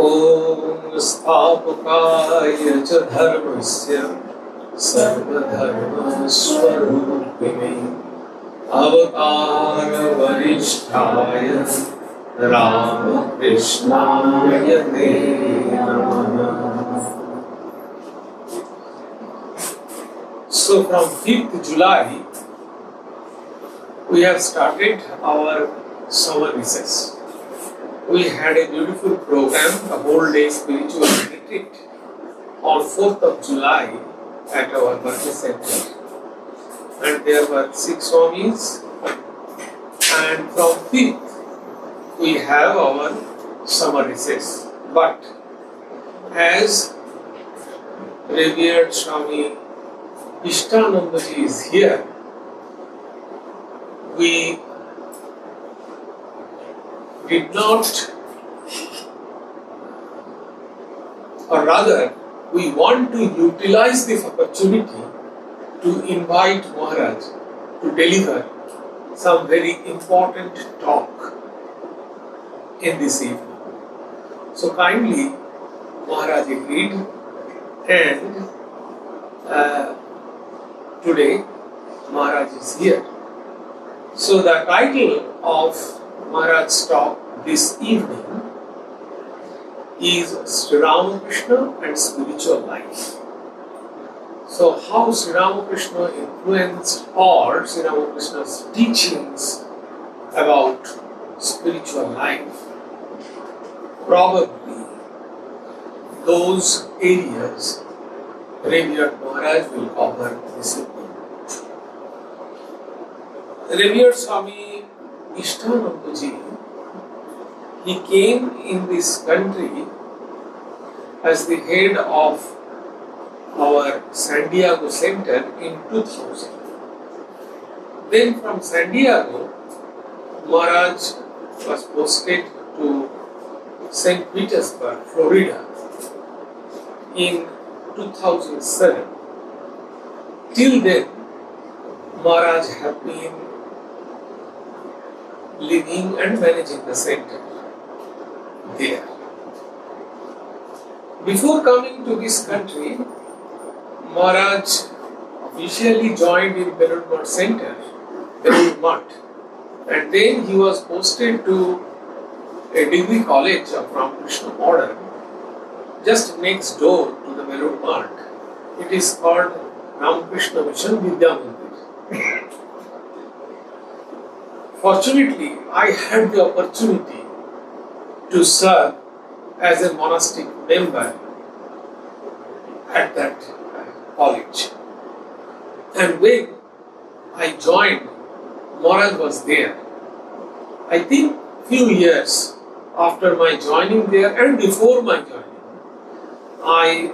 Om Sthapakaya cha dharmasya sarvadharma swarupine avatara varishtaya Ramakrishna te namaha. So from 5th July we have started our summer recess. We had a beautiful program, a whole day spiritual retreat on 4th of July at our Berkeley Center. And there were 6 Swamis, and from 5th we have our summer recess. But as revered Swami Ishtananda is here, we did not, or rather, we want to utilize this opportunity to invite Maharaj to deliver some very important talk in this evening. So kindly, Maharaj agreed, and today Maharaj is here. So the title of Maharaj's talk this evening is Sri Ramakrishna and Spiritual Life. So how Sri Ramakrishna influenced, or Sri Ramakrishna's teachings about spiritual life. Probably those areas Revered Maharaj will cover this evening. Revered Swami Ishtananda ji, he came in this country as the head of our San Diego Center in 2000. Then from San Diego, Maharaj was posted to St. Petersburg, Florida in 2007. Till then, Maharaj had been living and managing the center there. Before coming to this country, Maharaj officially joined in Berkeley Center, Berkeley, and then he was posted to a degree college of Ramakrishna order just next door to the Melon Mart. It is called Ramakrishna Mission Vidya Mandir. Fortunately, I had the opportunity to serve as a monastic member at that college. And when I joined, Maharaj was there. I think few years after my joining there and before my joining, I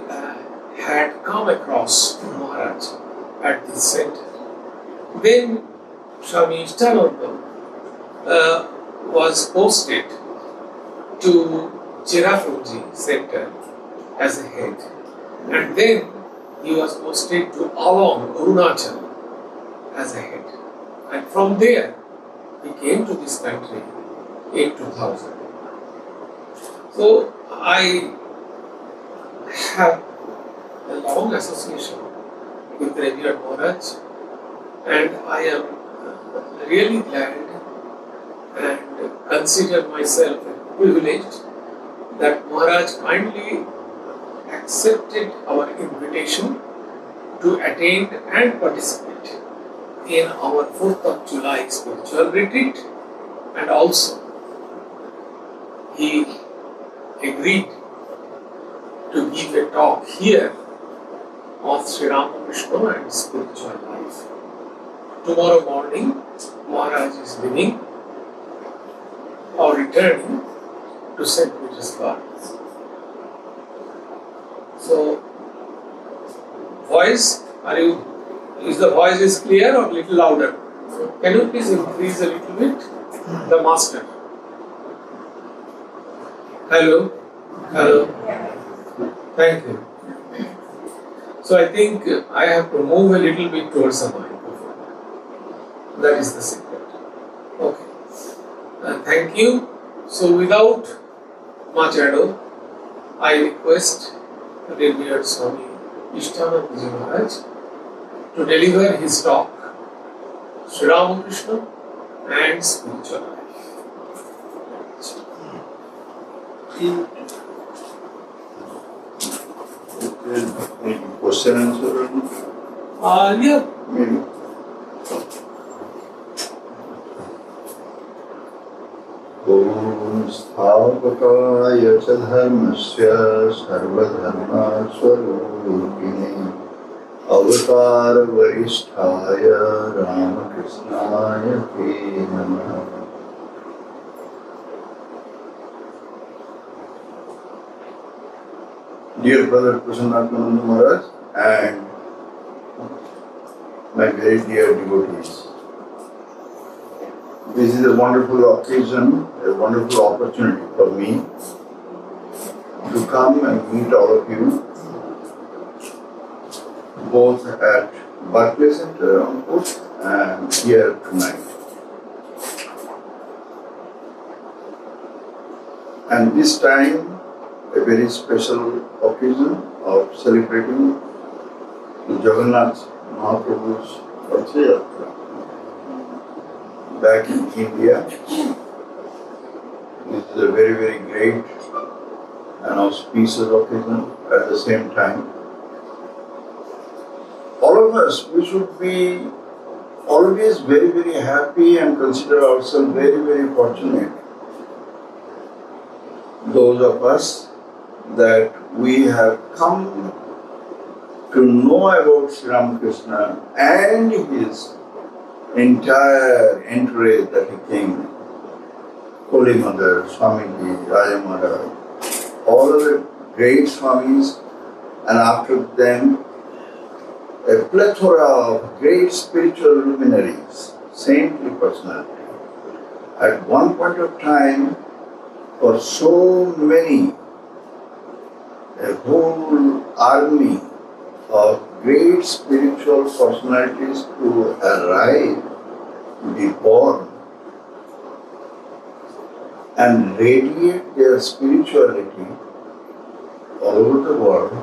had come across Maharaj at this center. Then Swami Ishtananda was posted to Cherrapunji Center as a head, and then he was posted to Along, Arunachal as a head, and from there he came to this country in 2000. So I have a long association with Revered Maharaj, and I am really glad and consider myself privileged that Maharaj kindly accepted our invitation to attend and participate in our 4th of July spiritual retreat, and also he agreed to give a talk here of Sri Ramakrishna and spiritual life. Tomorrow morning, Maharaj is leaving or returning to St. Petersburg. So, is the voice is clear or little louder? Can you please increase a little bit? The master. Hello? Hello? Thank you. So I think I have to move a little bit towards the microphone. That is the secret. Okay. Thank you. So without much ado, I request revered Swami Ishtananda Maharaj to deliver his talk, Sri Ramakrishna and spiritual life. Any question answer? Yeah. Maybe. Om Sthavakaya cha dharmasya sarvadharma swarupine avatar varisthaya Ramakrishnaya te namaha. Dear Brother Prasannakananda Maharaj and my very dear devotees, this is a wonderful occasion, a wonderful opportunity for me to come and meet all of you, both at Berkeley Center on Post and here tonight. And this time, a very special occasion of celebrating Jagannath Mahaprabhu's birthday back in India. This is a very, very great and auspicious occasion at the same time. All of us, we should be always very, very happy and consider ourselves very, very fortunate. Those of us that we have come to know about Sri Ramakrishna and his entire entourage that he came, Holy Mother, Swamiji, Raja Maharaj, all of the great Swamis, and after them a plethora of great spiritual luminaries, saintly personality. At one point of time, for so many, a whole army of great spiritual personalities to arrive, to be born, and radiate their spirituality all over the world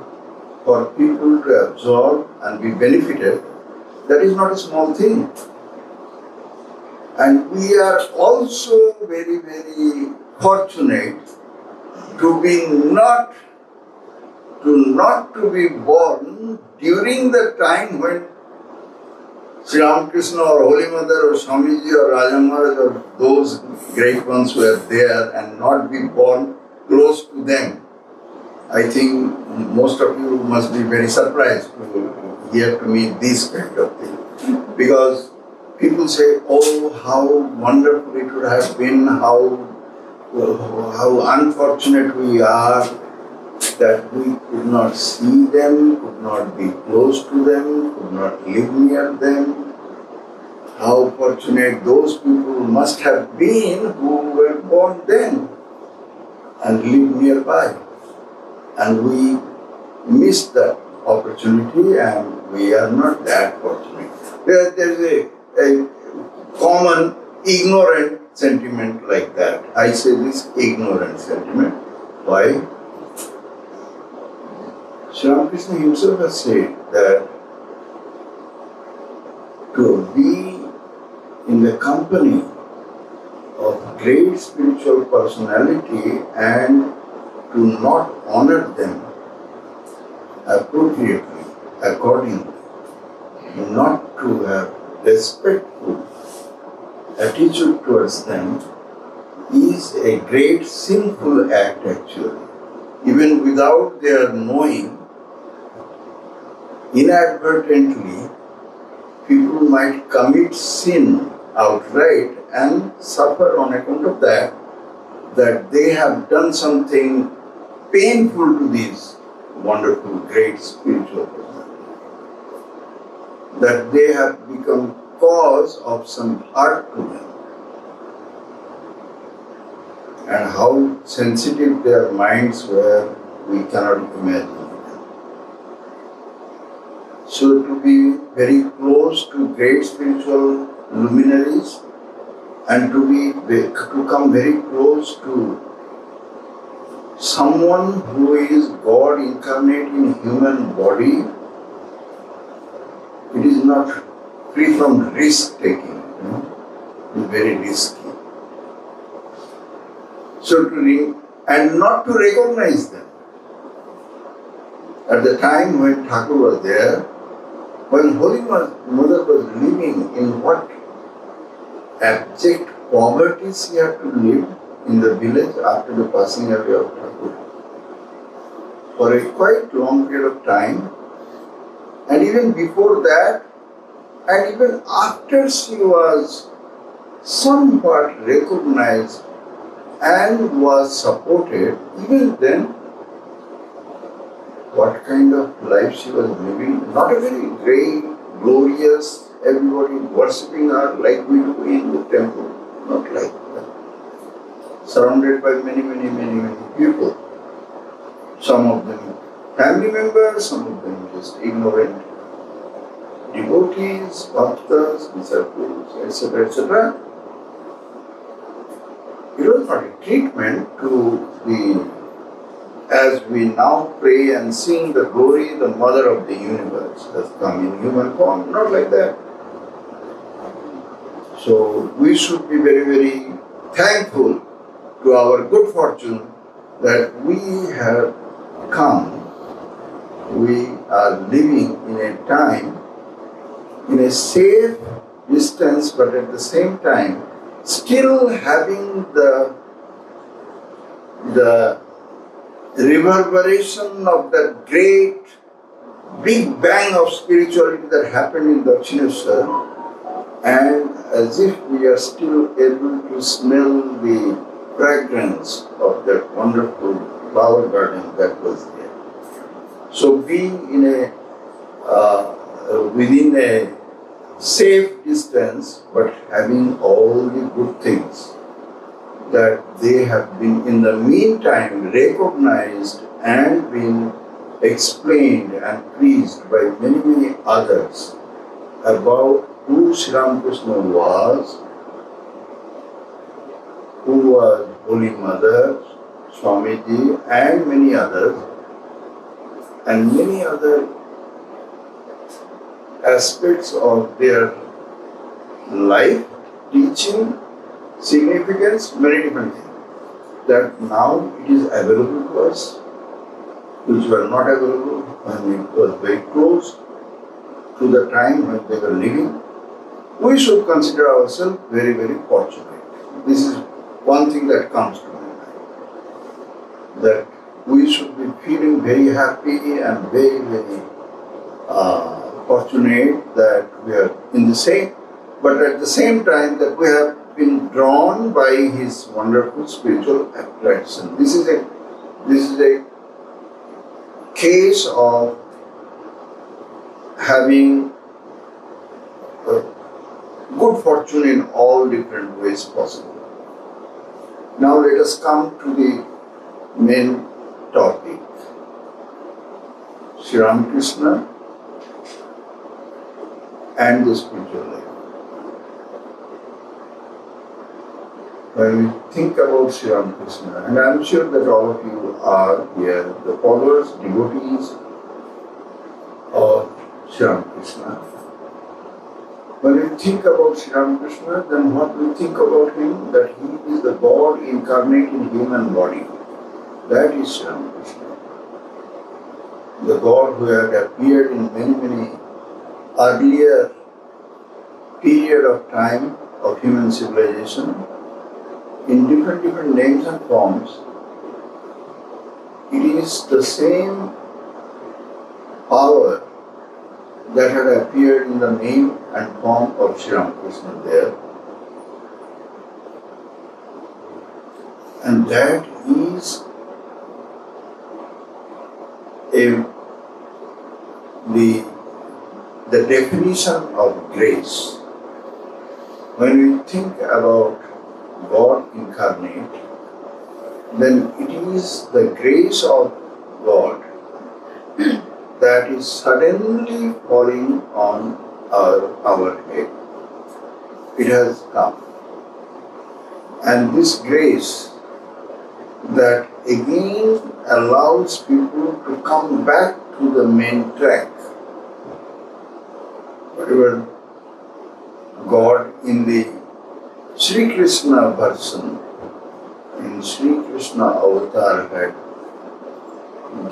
for people to absorb and be benefited, that is not a small thing. And we are also very, very fortunate to be not to be born during the time when Sri Ramakrishna or Holy Mother or Swamiji or Raja Maharaj or those great ones were there, and not be born close to them. I think most of you must be very surprised to hear to me this kind of thing. Because people say, oh, how wonderful it would have been, how unfortunate we are that we could not see them, could not be close to them, could not live near them. How fortunate those people must have been who were born then and lived nearby. And we missed that opportunity, and we are not that fortunate. There is a common ignorant sentiment like that. I say this ignorant sentiment. Why? Sri Ramakrishna himself has said that to be in the company of great spiritual personality and to not honor them appropriately, accordingly, not to have respectful attitude towards them is a great sinful act actually. Even without their knowing, inadvertently, people might commit sin outright and suffer on account of that they have done something painful to these wonderful, great spiritual personalities, that they have become cause of some hurt to them. And how sensitive their minds were, we cannot imagine. So to be very close to great spiritual luminaries and to come very close to someone who is God incarnate in human body, it is not free from risk taking, it is very risky. So and not to recognize them. At the time when Thakur was there, when Holy Mother was living in what abject poverty she had to live in the village after the passing away of Thakur for a quite long period of time, and even before that, and even after she was somewhat recognized and was supported, even then, what kind of life she was living? Not a very great, glorious, everybody worshipping her like we do in the temple. Not like that. Surrounded by many people. Some of them family members, some of them just ignorant devotees, bhaktas, disciples, etc., etc. It was not a treatment to as we now pray and sing the glory, the Mother of the universe has come in human form, not like that. So we should be very thankful to our good fortune that we have come. We are living in a time, in a safe distance, but at the same time, still having the reverberation of that great big bang of spirituality that happened in Dakshineshwar, and as if we are still able to smell the fragrance of that wonderful flower garden that was there. So being in within a safe distance, but having all the good things that they have been in the meantime recognized and been explained and preached by many others about who Sri Ramakrishna was, who was Holy Mother, Swamiji, and many others, and many other aspects of their life, teaching, significance, many different things. That now it is available to us, which were not available when it was very close to the time when they were living. We should consider ourselves very fortunate. This is one thing that comes to my mind. That we should be feeling very happy and very fortunate that we are in the same, but at the same time that we have been drawn by his wonderful spiritual attraction. This is a case of having good fortune in all different ways possible. Now let us come to the main topic. Sri Ramakrishna and the spiritual life. When we think about Sri Ramakrishna, and I am sure that all of you are here, the followers, devotees of Sri Ramakrishna. When we think about Sri Ramakrishna, then what we think about him? That he is the God incarnate in human body. That is Sri Ramakrishna, the God who had appeared in many earlier period of time of human civilization in different names and forms. It is the same power that had appeared in the name and form of Sri Ramakrishna there. And that is the definition of grace. When we think about God incarnate, then it is the grace of God that is suddenly falling on our head. It has come. And this grace that again allows people to come back to the main track. Whatever God in the Sri Krishna version, in Sri Krishna avatar had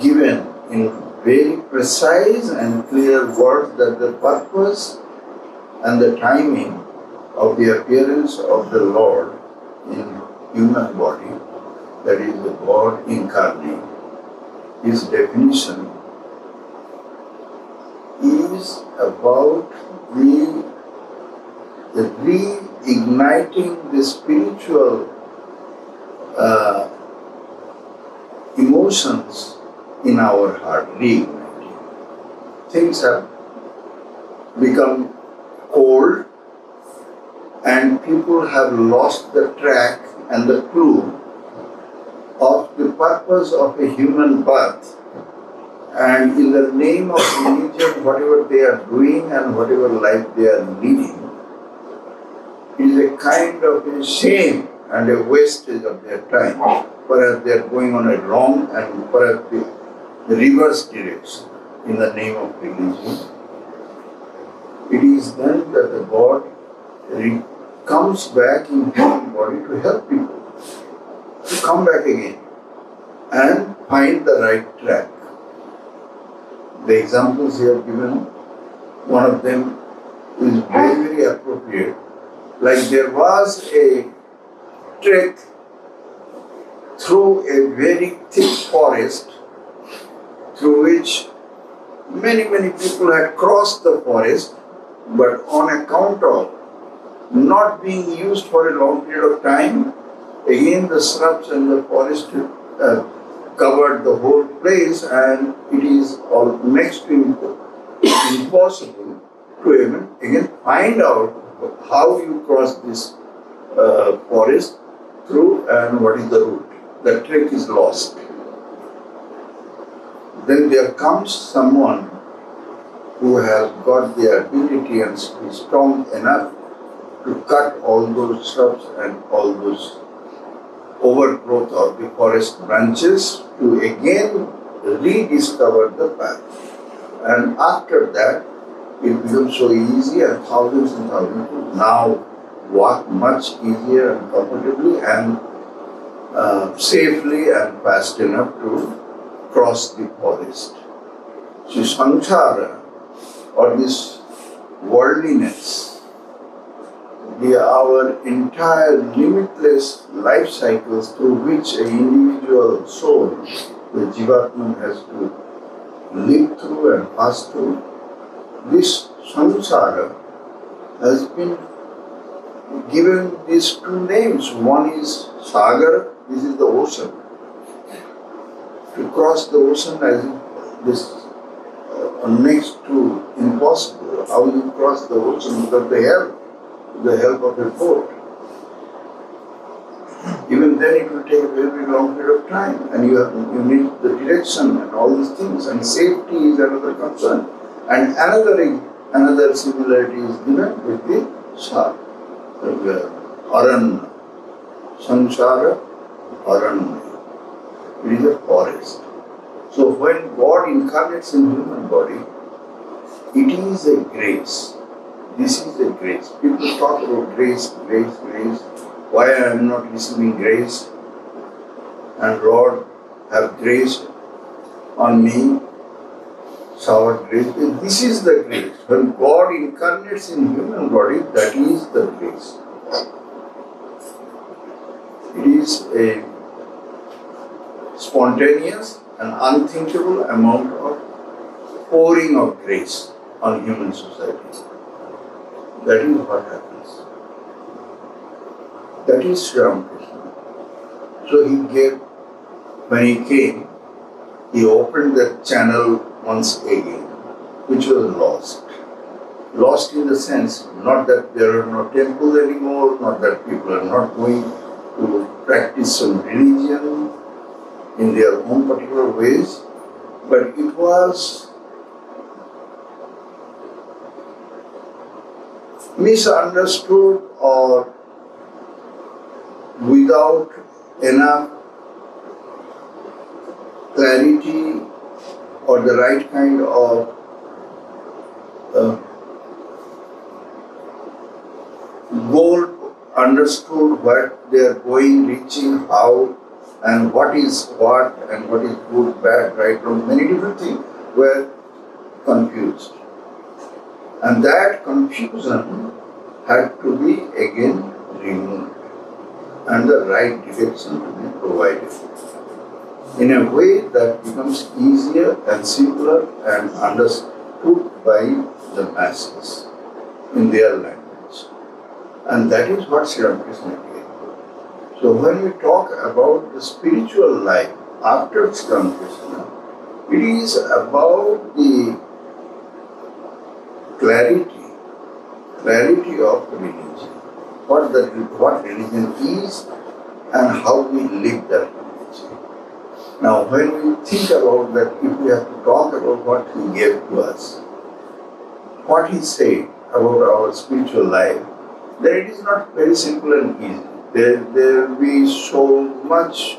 given in very precise and clear words that the purpose and the timing of the appearance of the Lord in human body, that is the God incarnate, his definition is about the reigniting the spiritual emotions in our heart, reigniting. Things have become cold and people have lost the track and the clue of the purpose of a human birth. And in the name of religion, whatever they are doing and whatever life they are leading is a kind of a shame and a wastage of their time. Perhaps they are going on a wrong and perhaps the reverse direction in the name of religion. It is then that the God comes back in human body to help people to come back again and find the right track. The examples here given, one of them is very appropriate. Like there was a trek through a very thick forest through which many people had crossed the forest, but on account of not being used for a long period of time, again the shrubs and the forest covered the whole place, and it is all next to impossible to even again find out how you cross this forest through and what is the route. The trek is lost. Then there comes someone who has got the ability and is strong enough to cut all those shrubs and all those overgrowth of the forest branches to again rediscover the path. And after that, it becomes so easy and thousands now walk much easier and comfortably and safely and fast enough to cross the forest. So samsara, or this worldliness, our entire limitless life cycles through which an individual soul, the Jivatman, has to live through and pass through, this samsara has been given these two names. One is Sagar, this is the ocean. To cross the ocean as this next to impossible. How you cross the ocean without the help of a boat. Even then it will take a very long period of time, and you need the direction and all these things, and safety is another concern. And another similarity is given with the Aranya, Samsara, Aranya. It is a forest. So when God incarnates in human body, it is a grace. This is a grace. People talk about grace. Why I am not receiving grace? And Lord have graced on me, showered grace. This is the grace. When God incarnates in human body, that is the grace. It is a spontaneous and unthinkable amount of pouring of grace on human society. That is what happens. That is Sri Ramakrishna. So he gave, when he came, he opened that channel once again, which was lost. Lost in the sense, not that there are no temples anymore, not that people are not going to practice some religion in their own particular ways, but it was misunderstood or without enough clarity or the right kind of goal understood what they are going, reaching, how, and what is what, and what is good, bad, right, wrong. Many different things were confused. And that confusion had to be again removed and the right direction to be provided in a way that becomes easier and simpler and understood by the masses in their language. And that is what Sri Ramakrishna did. So when we talk about the spiritual life after Sri Ramakrishna, it is about the clarity of religion, what religion is and how we live that religion. Now when we think about that, if we have to talk about what he gave to us, what he said about our spiritual life, then it is not very simple and easy. There will be so much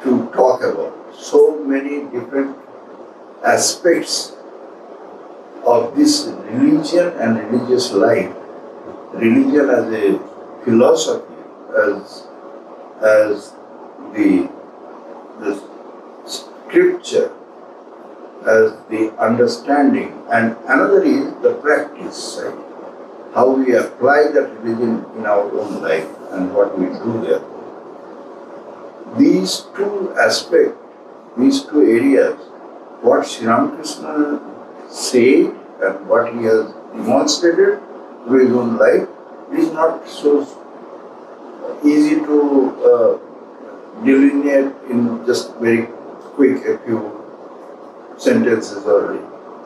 to talk about, so many different aspects of this religion and religious life. Religion as a philosophy, as the scripture, as the understanding, and another is the practice side. How we apply that religion in our own life and what we do there. These two aspects, these two areas, what Sri Ramakrishna said and what he has demonstrated through his own life, is not so easy to delineate in just very quick a few sentences or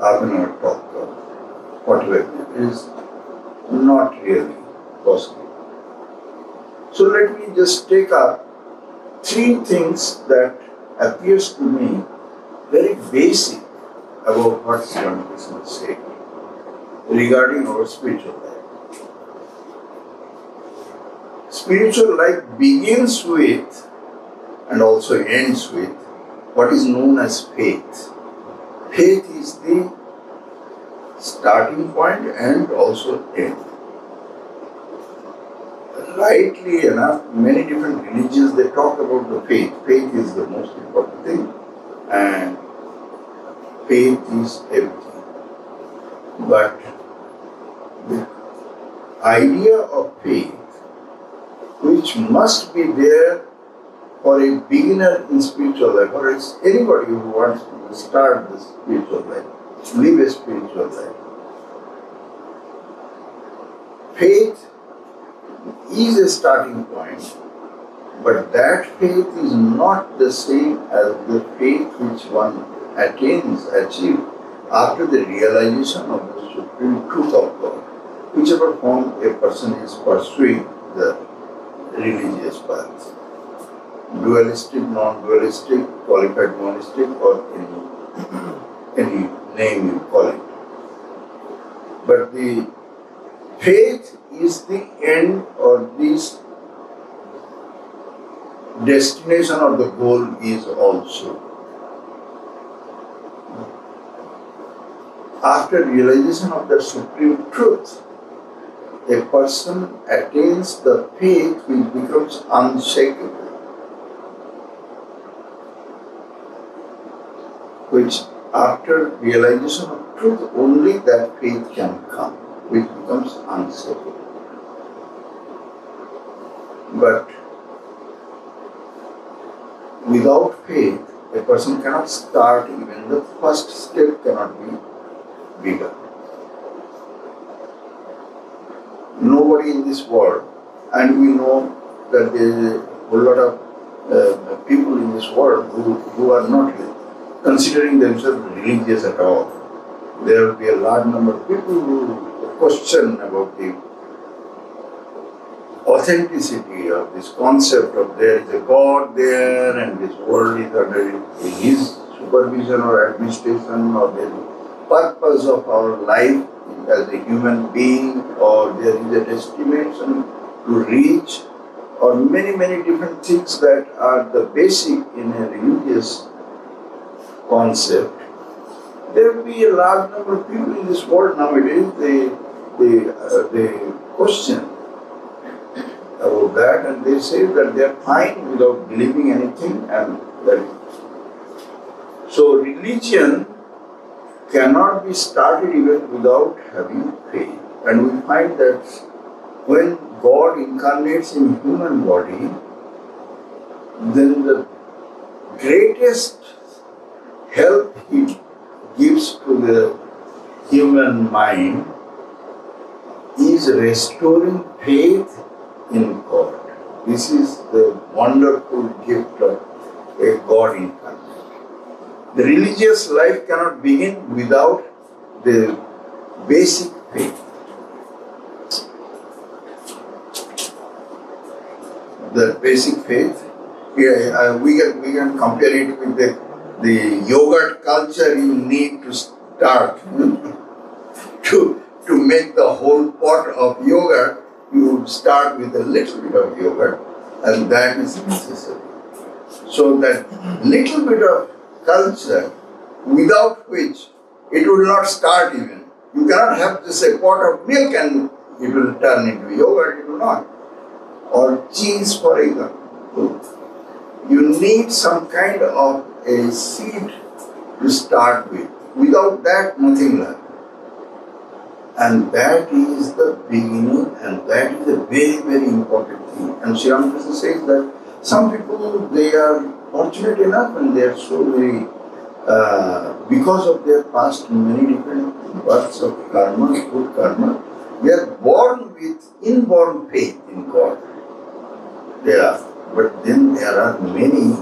half an hour talk or whatever. It is not really possible. So let me just take up three things that appears to me very basic about what Sri Ramakrishna said regarding our spiritual life. Spiritual life begins with and also ends with what is known as faith. Faith is the starting point and also end. Rightly enough, many different religions, they talk about the faith. Faith is the most important thing and faith is everything. But the idea of faith, which must be there for a beginner in spiritual life, or it's anybody who wants to start the spiritual life, live a spiritual life. Faith is a starting point, but that faith is not the same as the faith which one achieves after the realization of the supreme truth of God, whichever form a person is pursuing the religious path. Dualistic, non-dualistic, qualified monistic, or any name you call it. But the faith is the end or this destination or the goal is also. After realization of the supreme truth, a person attains the faith which becomes unshakable. which after realization of truth only that faith can come, which becomes unshakable. But without faith, a person cannot start, even the first step cannot be bigger. Nobody in this world, and we know that there is a whole lot of people in this world who are not considering themselves religious at all. There will be a large number of people who question about the authenticity of this concept of there is a God there and this world is under His supervision or administration, or there is purpose of our life as a human being, or there is a destination to reach, or many, many different things that are the basic in a religious concept. There will be a large number of people in this world nowadays, they question about that, and they say that they are fine without believing anything, and that. So religion cannot be started even without having faith. And we find that when God incarnates in human body, then the greatest help He gives to the human mind is restoring faith in God. This is the wonderful gift of a God incarnate. The religious life cannot begin without the basic faith. The basic faith, we can compare it with the yogurt culture you need to start to make the whole pot of yogurt. You would start with a little bit of yogurt, and that is necessary. So that little bit of culture, without which it will not start even. You cannot have just a pot of milk and it will turn into yogurt, it will not. Or cheese, for example. You need some kind of a seed to start with. Without that, nothing will happen. And that is the beginning, and that is a very, very important thing. And Sri Ramakrishna says that some people, they are fortunate enough and they are so very, because of their past many different births of karma, good karma, they are born with inborn faith in God. They are. But then there are many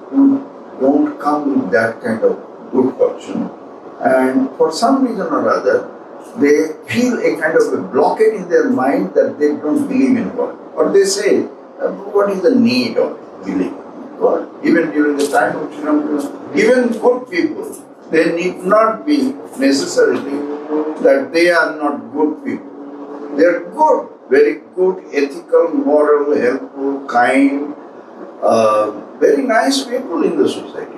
who don't come with that kind of good fortune, and for some reason or other, they feel a kind of a blockade in their mind that they don't believe in God. Or they say, what is the need of believing in God? Even during the time of Sri Ramakrishna, even good people, they need not be necessarily that they are not good people. They are good, very good, ethical, moral, helpful, kind, very nice people in the society.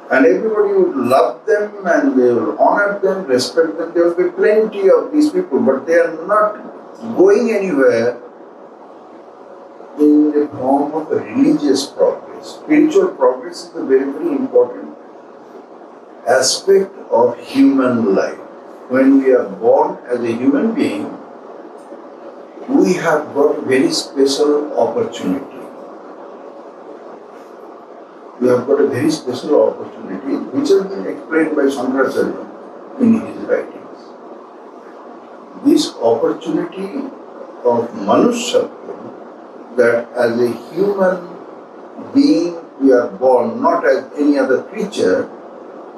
And everybody would love them and they will honor them, respect them. There will be plenty of these people, but they are not going anywhere in the form of a religious progress. Spiritual progress is a very, very important aspect of human life. When we are born as a human being, we have got a very special opportunity. We have got a very special opportunity, which has been explained by Shankaracharya in his writings. This opportunity of Manushyattva, that as a human being we are born, not as any other creature,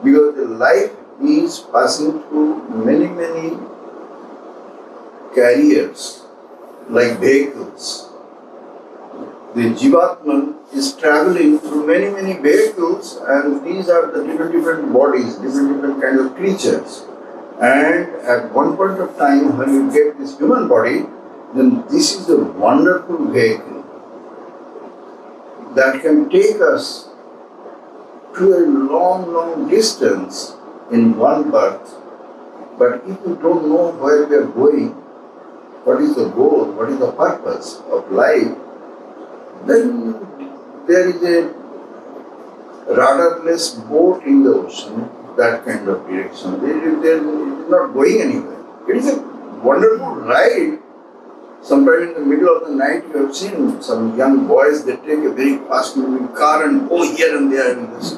because the life is passing through many, many carriers, like vehicles. The Jivatman is traveling through many, many vehicles, and these are the different bodies, different kind of creatures. And at one point of time, when you get this human body, then this is a wonderful vehicle that can take us to a long, long distance in one birth. But if you don't know where we are going, what is the goal, what is the purpose of life, then there is rudderless boat in the ocean, that kind of direction. They're not going anywhere. It is a wonderful ride. Sometime in the middle of the night, you have seen some young boys, they take a very fast moving car and go here and there in this.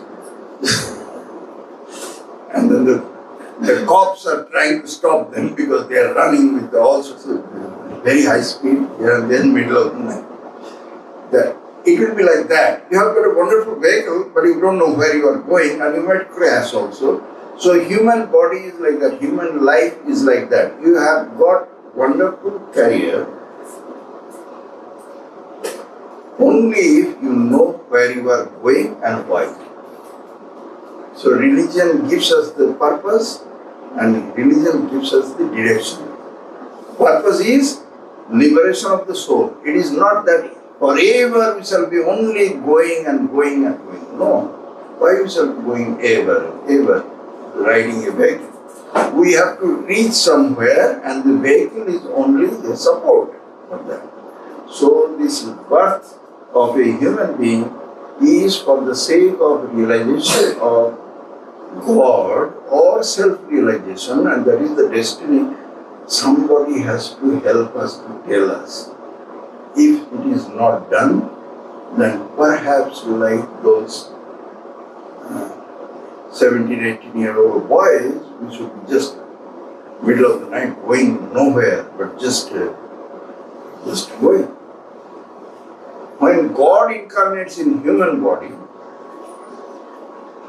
And then the cops are trying to stop them because they are running with all sorts of very high speed here and there in the middle of the night. It will be like that. You have got a wonderful vehicle, but you don't know where you are going and you might crash also. So human body is like that, human life is like that. You have got wonderful career only if you know where you are going and why. So religion gives us the purpose and religion gives us the direction. Purpose is liberation of the soul. It is not that forever we shall be only going and going and going. No. Why we shall be going ever, riding a vehicle? We have to reach somewhere and the vehicle is only the support for that. So this birth of a human being is for the sake of realization of God or self-realization, and that is the destiny. Somebody has to help us to tell us. If it is not done, then perhaps like those 17, 18-year-old boys, we should be just middle of the night going nowhere, but just going. When God incarnates in human body,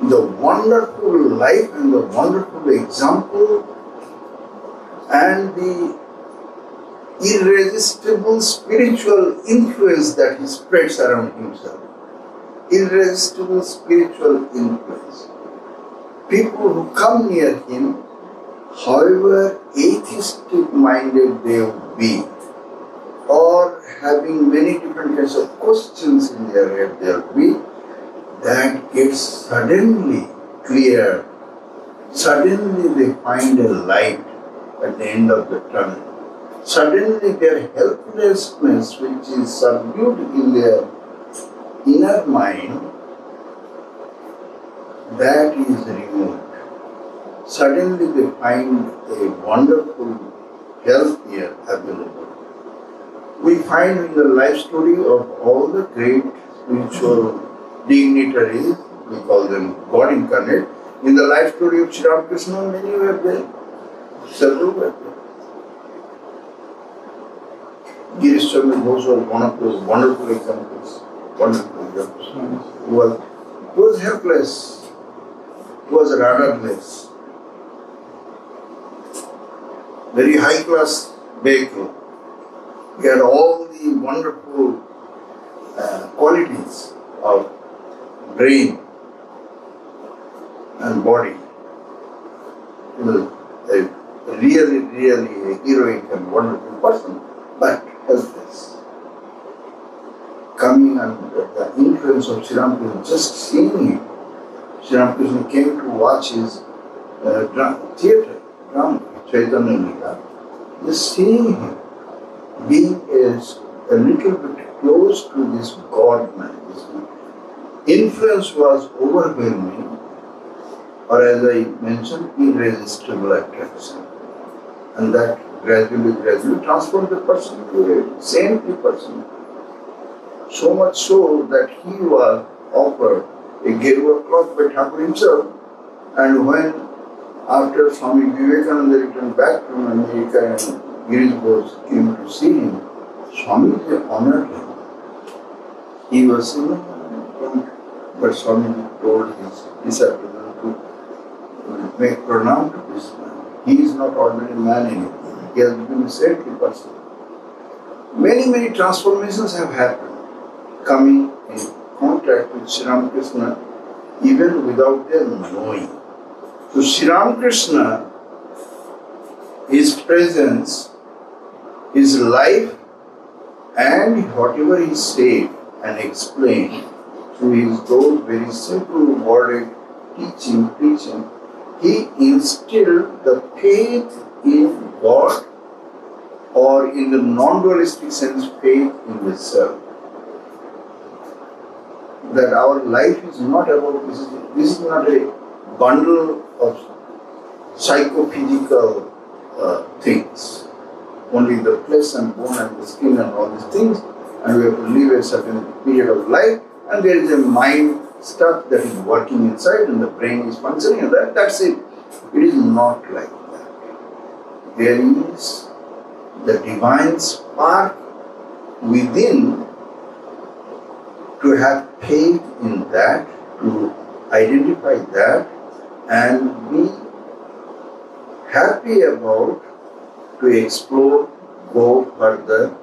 the wonderful life and the wonderful example and the irresistible spiritual influence that he spreads around himself. Irresistible spiritual influence. People who come near him, however atheistic minded they would be, or having many different kinds of questions in their head, there will be, that gets suddenly clear. Suddenly they find a light at the end of the tunnel. Suddenly their helplessness, which is subdued in their inner mind, that is removed. Suddenly they find a wonderful help here available. We find in the life story of all the great spiritual dignitaries, we call them God incarnate, in the life story of Sri Ramakrishna, many were there. Several were there. Girish Chandra Ghosh was one of those wonderful examples. Who was helpless, who was rudderless. Very high class vehicle. He had all the wonderful qualities of brain and body. He was a really a heroic and wonderful person, but helpless. Coming under the influence of Sri Ramakrishna, just seeing him. Sri Ramakrishna came to watch his theatre, drama, Chaitanya Lila. Just seeing him, being a little bit close to this God man, this influence was overwhelming, or as I mentioned, irresistible attraction. And that gradually transformed the person to a saintly person. So much so that he was offered a Gerua cloth by Thakur himself, and when after Swami Vivekananda returned back from America and Girish Ghosh came to see him, Swami honored him. He was but Swami told his disciples to make pranam to this man. He is not ordinary man anymore. He has become a saintly person. Many transformations have happened, coming in contact with Sri Ramakrishna even without their knowing. So Sri Ramakrishna, his presence, his life, and whatever he said and explained through his those very simple worded preaching, he instilled the faith in God, or in the non-dualistic sense, faith in the self. that our life is not about this is not a bundle of psychophysical things, only the flesh and bone and the skin and all these things, and we have to live a certain period of life, and there is a mind stuff that is working inside and the brain is functioning, and that's it. It is not like that. There is the divine spark within, to have faith in that, to identify that and be happy about, to explore, go further.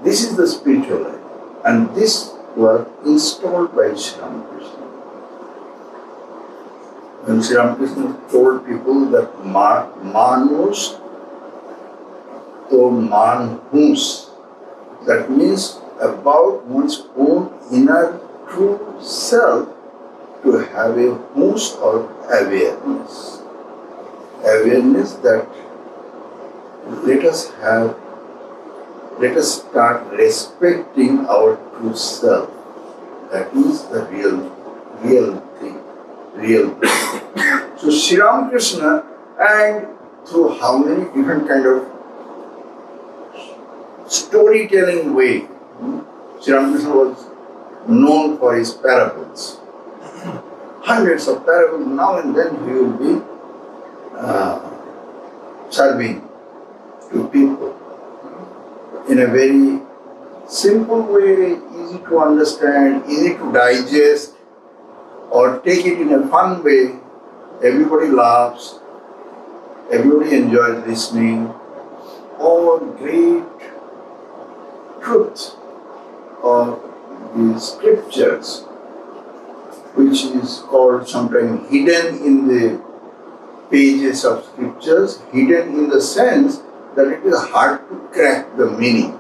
This is the spiritual life, and this was installed by Sri Ramakrishna. When Sri Ramakrishna told people that manus to manhus, that means about one's own inner true self, to have a hus or awareness. Awareness that let us start respecting our true self. That is the real thing. So Sri Ramakrishna, and through how many different kind of storytelling way, Sri Ramakrishna was known for his parables. Hundreds of parables, now and then he will be serving to people in a very simple way, easy to understand, easy to digest, or take it in a fun way. Everybody laughs, everybody enjoys listening. All great truth of the scriptures, which is called sometimes hidden in the pages of scriptures, hidden in the sense that it is hard to crack the meaning.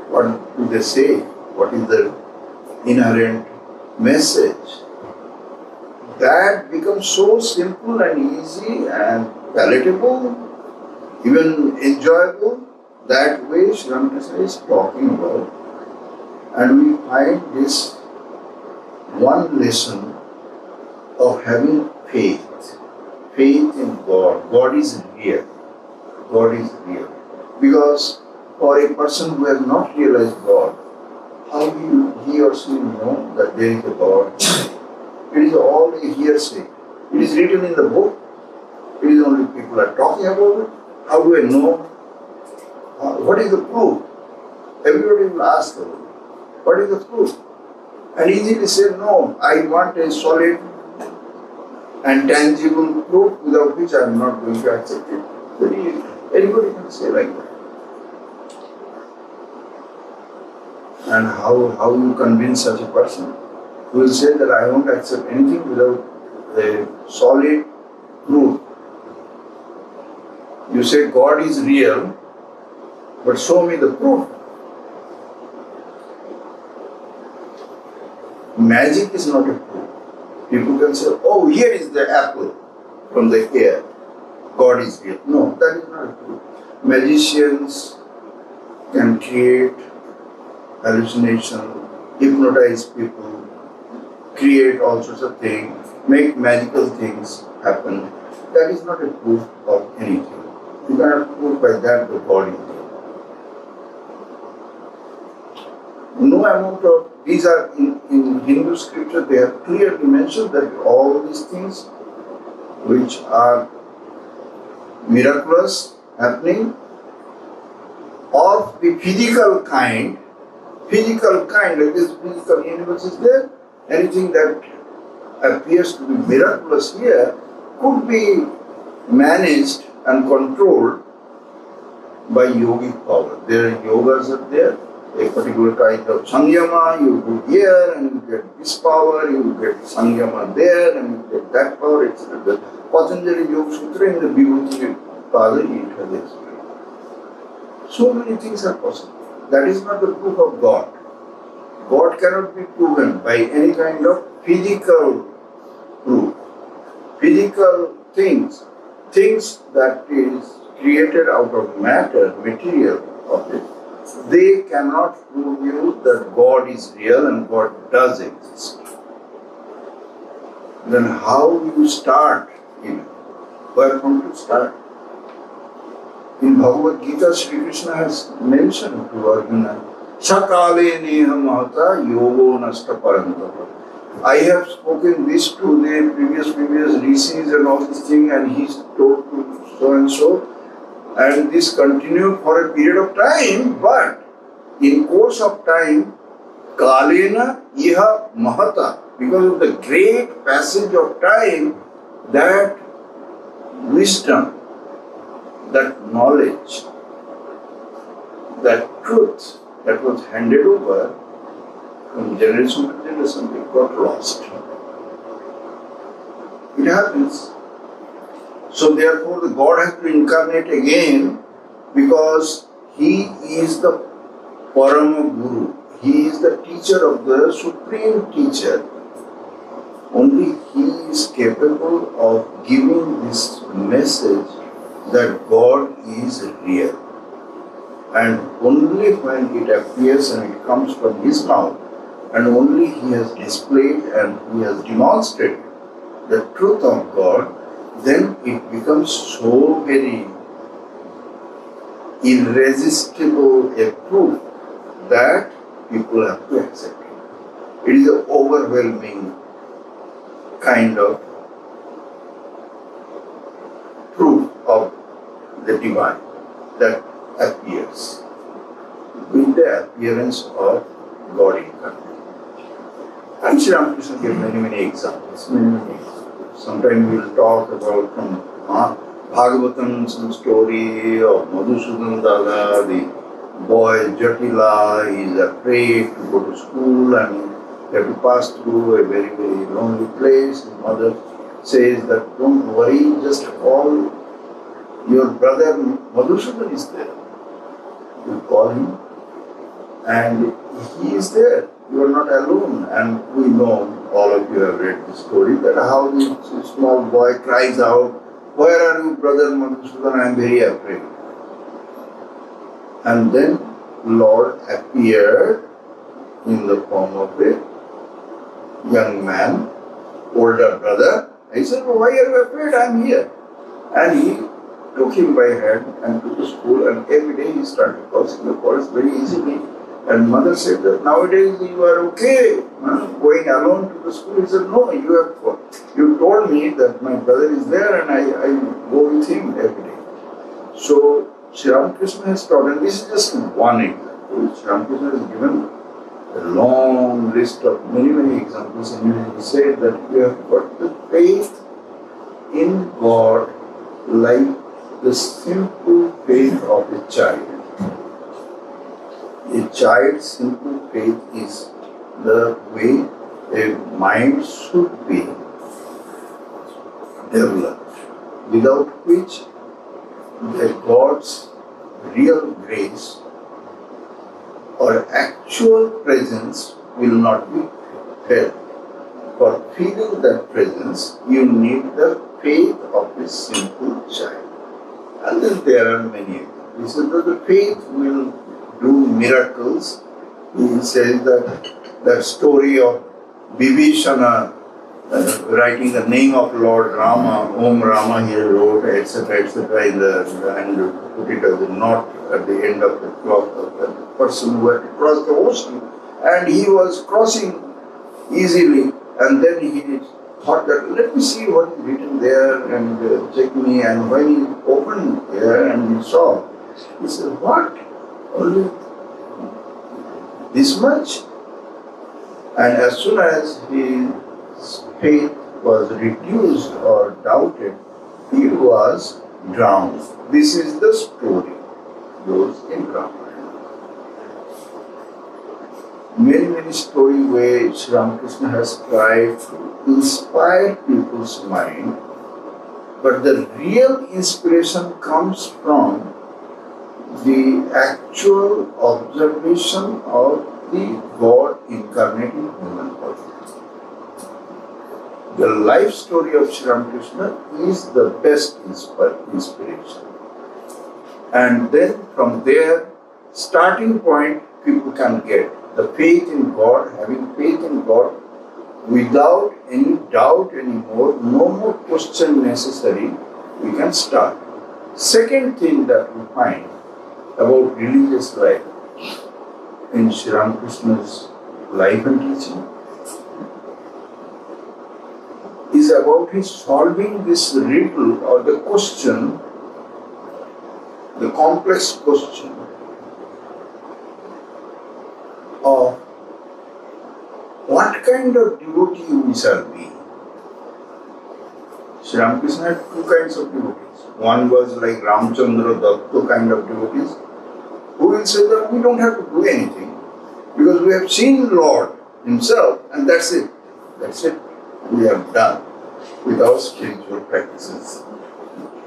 What do they say? What is the inherent message? That becomes so simple and easy and palatable, even enjoyable. That way Sri Ramakrishna is talking about. And we find this one lesson of having faith. Faith in God. God is real. God is real. Because for a person who has not realized God, how will he or she know that there is a God? It is all a hearsay. It is written in the book. It is only people are talking about it. How do I know? What is the proof? Everybody will ask about it. What is the proof? And easily say, no, I want a solid and tangible proof without which I am not going to accept it. Anybody can say like that. And how you convince such a person? Who will say that I won't accept anything without a solid proof. You say God is real, but show me the proof. Magic is not a proof. People can say, oh, here is the apple from the air. God is real. No, that is not a proof. Magicians can create hallucination, hypnotize people, create all sorts of things, make magical things happen. That is not a proof of anything. You cannot prove by that the God is real. No amount of, these are in Hindu scripture, they have clearly mentioned that all these things which are miraculous happening of the physical kind, like this physical universe is there, anything that appears to be miraculous here could be managed and controlled by yogic power. There are yogas are there, a particular kind of sangyama, you go here and you get this power, you get sangyama there and you get that power, etc. The Patanjali Yoga Sutra in the Vibhuti Pada, it has explained. So many things are possible. That is not the proof of God. God cannot be proven by any kind of physical proof. Physical things that is created out of matter, material of it, they cannot prove you that God is real and God does exist. Then how you start? Where from to start? In Bhagavad Gita, Sri Krishna has mentioned to Arjuna, Sakale neha mahata yogo nasta parantapa. I have spoken this to the previous rishis and all this thing, and he's told to so and so, and this continued for a period of time, but in course of time, kalena iha mahata, because of the great passage of time, that wisdom, that knowledge, that truth that was handed over from generation to generation, it got lost. It happens. So therefore the God has to incarnate again, because He is the Parama Guru. He is the teacher of the supreme teacher. Only He is capable of giving this message that God is real. And only when it appears and it comes from His mouth, and only He has displayed and He has demonstrated the truth of God, then it becomes so very irresistible a proof that people have to accept it. It is an overwhelming kind of proof of the divine that appears with the appearance of God incarnate. And Sri Ramakrishna gave many examples. Sometimes we will talk about from Bhagavatam, some story of Madhusudan Dada, the boy Jatila. He is afraid to go to school and he has to pass through a very lonely place. His mother says that don't worry, just call your brother Madhusudan is there. You call him and he is there. You are not alone. And we know, all of you have read the story, that how this small boy cries out, "Where are you, brother Madhusudan? I am very afraid." And then Lord appeared in the form of a young man, older brother. He said, "Why are you afraid? I am here." And he took him by hand and to the school, and every day he started crossing the forest very easily. And mother said that nowadays you are okay going alone to the school. He said, "No, you told me that my brother is there and I go with him every day." So Sri Ramakrishna has taught, and this is just one example. Sri Ramakrishna has given a long list of many examples, and he said that you have got the faith in God like the simple faith of a child. A child's simple faith is the way a mind should be developed, without which the God's real grace or actual presence will not be felt. For feeling that presence, you need the faith of a simple child. And then there are many. He said that the faith will do miracles. He says that story of Vibhishana writing the name of Lord Rama, Om Rama he wrote, etc., and put it as a knot at the end of the cloth of the person who had to cross the ocean. And he was crossing easily, and then he thought that, let me see what is written there and check me. And when he opened there and he saw, he said, "What? Only this much?" And as soon as his faith was reduced or doubted, he was drowned. This is the story goes in Ramayana. Many stories where Sri Ramakrishna has tried to inspire people's mind, but the real inspiration comes from the actual observation of the God incarnate in human body. The life story of Sri Ramakrishna is the best inspiration. And then from there, starting point people can get. The faith in God, having faith in God without any doubt anymore, no more question necessary, we can start. Second thing that we find about religious life in Sri Ramakrishna's life and teaching is about his solving this riddle or the question, the complex question of what kind of devotee we shall be. Sri Ramakrishna had two kinds of devotees. One was like Ramchandra Datta kind of devotees, who will say that we don't have to do anything because we have seen Lord Himself and that's it. That's it. We have done with our spiritual practices.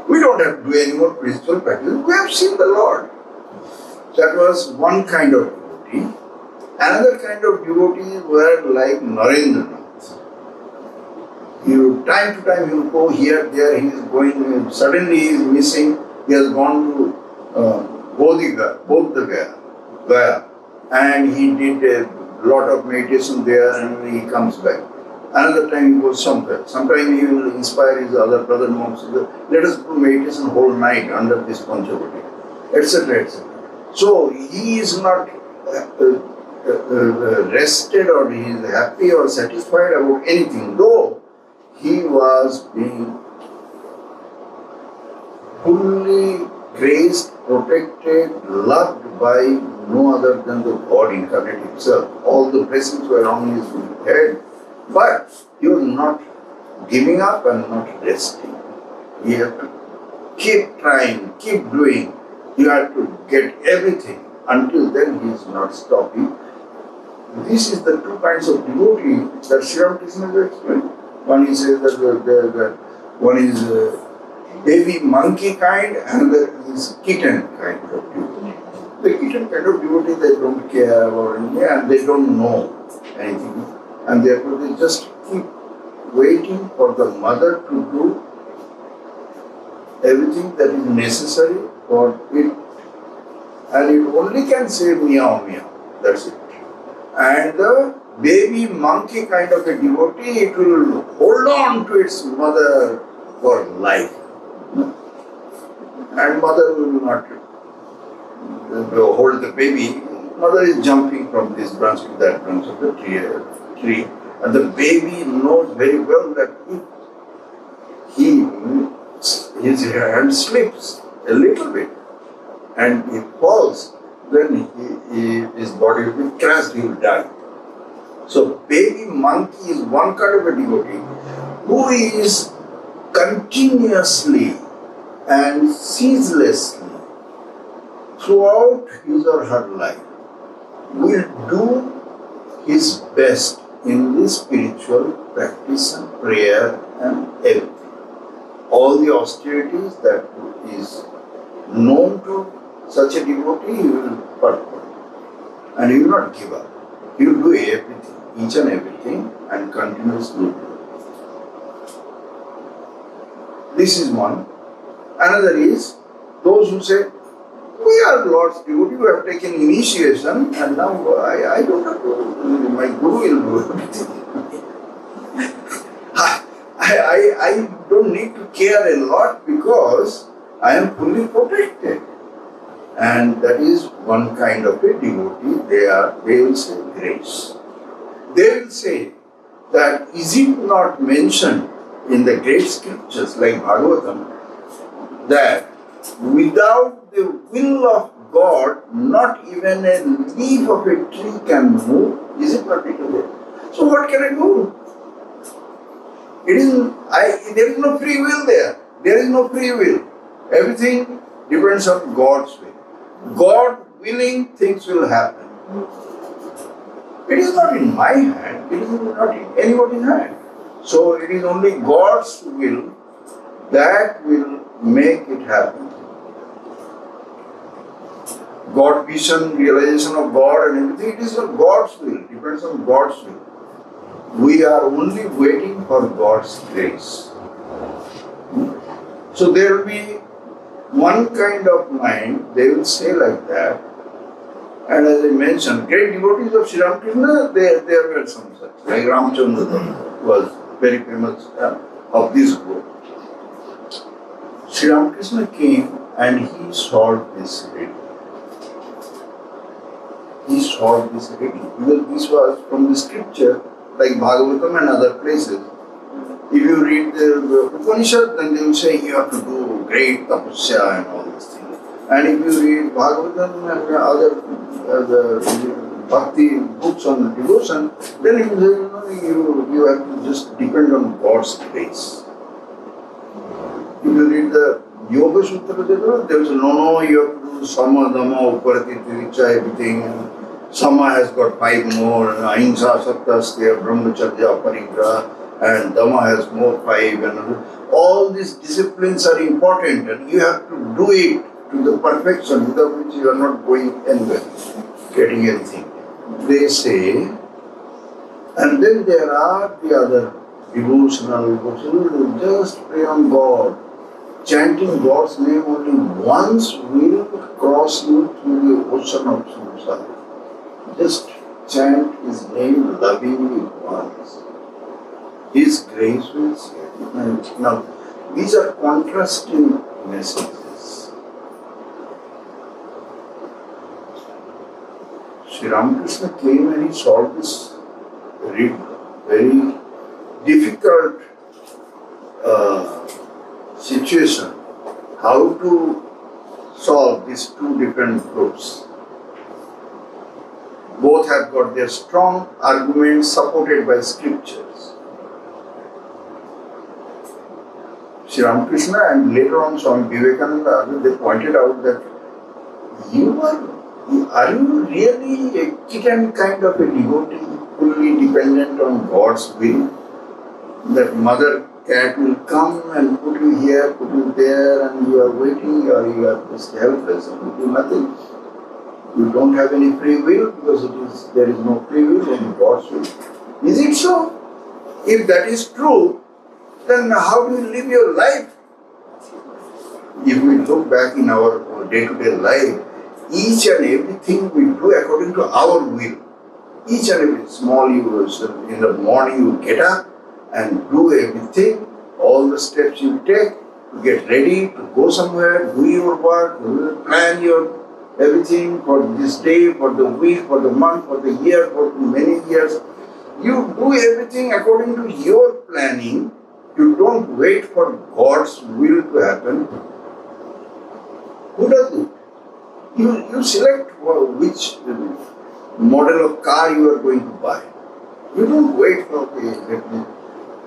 We don't have to do any more spiritual practices. We have seen the Lord. That was one kind of devotee. Another kind of devotees were like Narendranath. Time to time he will go here, there, he is going, suddenly he is missing, he has gone to Bodh Gaya, and he did a lot of meditation there and he comes back. Another time he goes somewhere. Sometimes he will inspire his other brother monks, let us do meditation whole night under this Panchavati, etc. etc. So he is not rested or he is happy or satisfied about anything, though he was being fully graced, protected, loved by no other than the God incarnate Himself. All the blessings were on his head, but he was not giving up and not resting. He had to keep trying, keep doing. You have to get everything. Until then he is not stopping. This is the two kinds of devotee that Sri Ramakrishna has explained. One is that one is baby monkey kind, another is kitten kind of devotee. The kitten kind of devotee, they don't care about anything and they don't know anything, and therefore they just keep waiting for the mother to do everything that is necessary for it, and it only can say meow meow. That's it. And the baby monkey kind of a devotee, it will hold on to its mother for life. And mother will not hold the baby. Mother is jumping from this branch to that branch of the tree. And the baby knows very well that if his hand slips a little bit and he falls, then his body will be crushed, he will die. So baby monkey is one kind of a devotee who is continuously and ceaselessly throughout his or her life will do his best in the spiritual practice and prayer and everything. All the austerities that is known to such a devotee, he will perform. And he will not give up. He will do everything, each and everything, and continuously do. This is one. Another is those who say, we are Lord's devotee, we have taken initiation, and now I don't have to, my Guru will do everything. I don't need to care a lot because I am fully protected. And that is one kind of a devotee. They will say grace. They will say that is it not mentioned in the great scriptures like Bhagavatam that without the will of God, not even a leaf of a tree can move? Is it not written there? So what can I do? There is no free will there. There is no free will. Everything depends on God's will. God willing, things will happen. It is not in my hand, it is not in anybody's hand. So it is only God's will that will make it happen. God vision, realization of God and everything, it is not God's will, it depends on God's will. We are only waiting for God's grace. So there will be one kind of mind, they will say like that, And as I mentioned, great devotees of Sri Ramakrishna, there were some such. Like Ramchandra was very famous of this group. Sri Ramakrishna came and he solved this riddle. He solved this riddle. Because this was from the scripture, like Bhagavatam and other places. If you read the Upanishad, then they will say you have to do great tapasya and all these things. And if you read Bhagavatam and other bhakti books on devotion, then it will say, you have to just depend on God's grace. If you read the Yoga Sutra, there is no, you have to do Sama, Dhamma, Uparati, Tiricha, everything. Sama has got 5 more, Ahimsa, Satyasya, Brahmacharya, Parigraha, and Dhamma has more 5. And all these disciplines are important and you have to do it to the perfection without which you are not going anywhere, getting anything. They say, and then there are the other devotional books, just pray on God. Chanting God's name only once will cross you through the ocean of samsara. Just chant His name lovingly once. His grace will save you. Now, these are contrasting messages. Sri Ramakrishna came and he solved this very difficult situation. How to solve these two different groups. Both have got their strong arguments supported by scriptures. Sri Ramakrishna and later on Swami Vivekananda, they pointed out that are you really a chicken kind of a devotee, fully dependent on God's will? That mother cat will come and put you here, put you there, and you are waiting, or you are just helpless and you do nothing. You don't have any free will because there is no free will, only God's will. Is it so? If that is true, then how do you live your life? If we look back in our day-to-day life, each and everything we do according to our will. Each and every small in the morning you get up and do everything, all the steps you take to get ready, to go somewhere, do your work, plan your everything for this day, for the week, for the month, for the year, for many years. You do everything according to your planning. You don't wait for God's will to happen. Who does it? You select which model of car you are going to buy. You don't wait for, okay, let me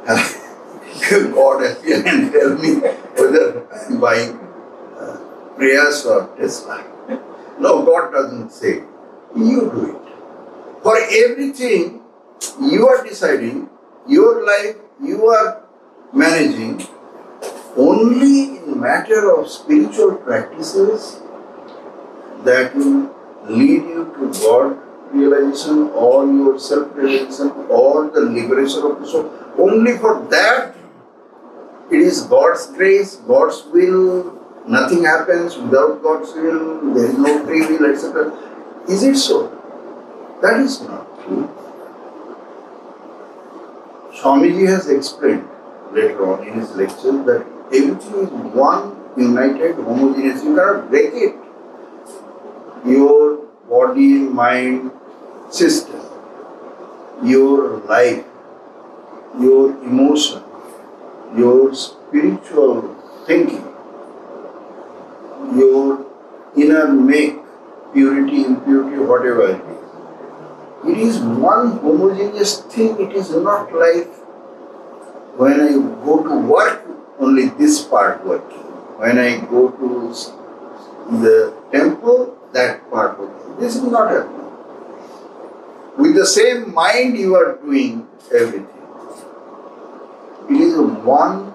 have God appear and tell me whether I am buying Prius or Tesla. No, God doesn't say. You do it. For everything, you are deciding, your life, you are managing. Only in matter of spiritual practices that will lead you to God realization or your self-realization or the liberation of the soul. Only for that, it is God's grace, God's will. Nothing happens without God's will. There is no free will, etc. Is it so? That is not true. Swamiji has explained later on in his lecture that everything is one united, homogeneous. You cannot break it. Your body, mind, system, your life, your emotion, your spiritual thinking, your inner make, purity, impurity, whatever it is. It is one homogeneous thing. It is not like when I go to work, only this part working. When I go to the temple, that part working. This is not happening. With the same mind you are doing everything. It is one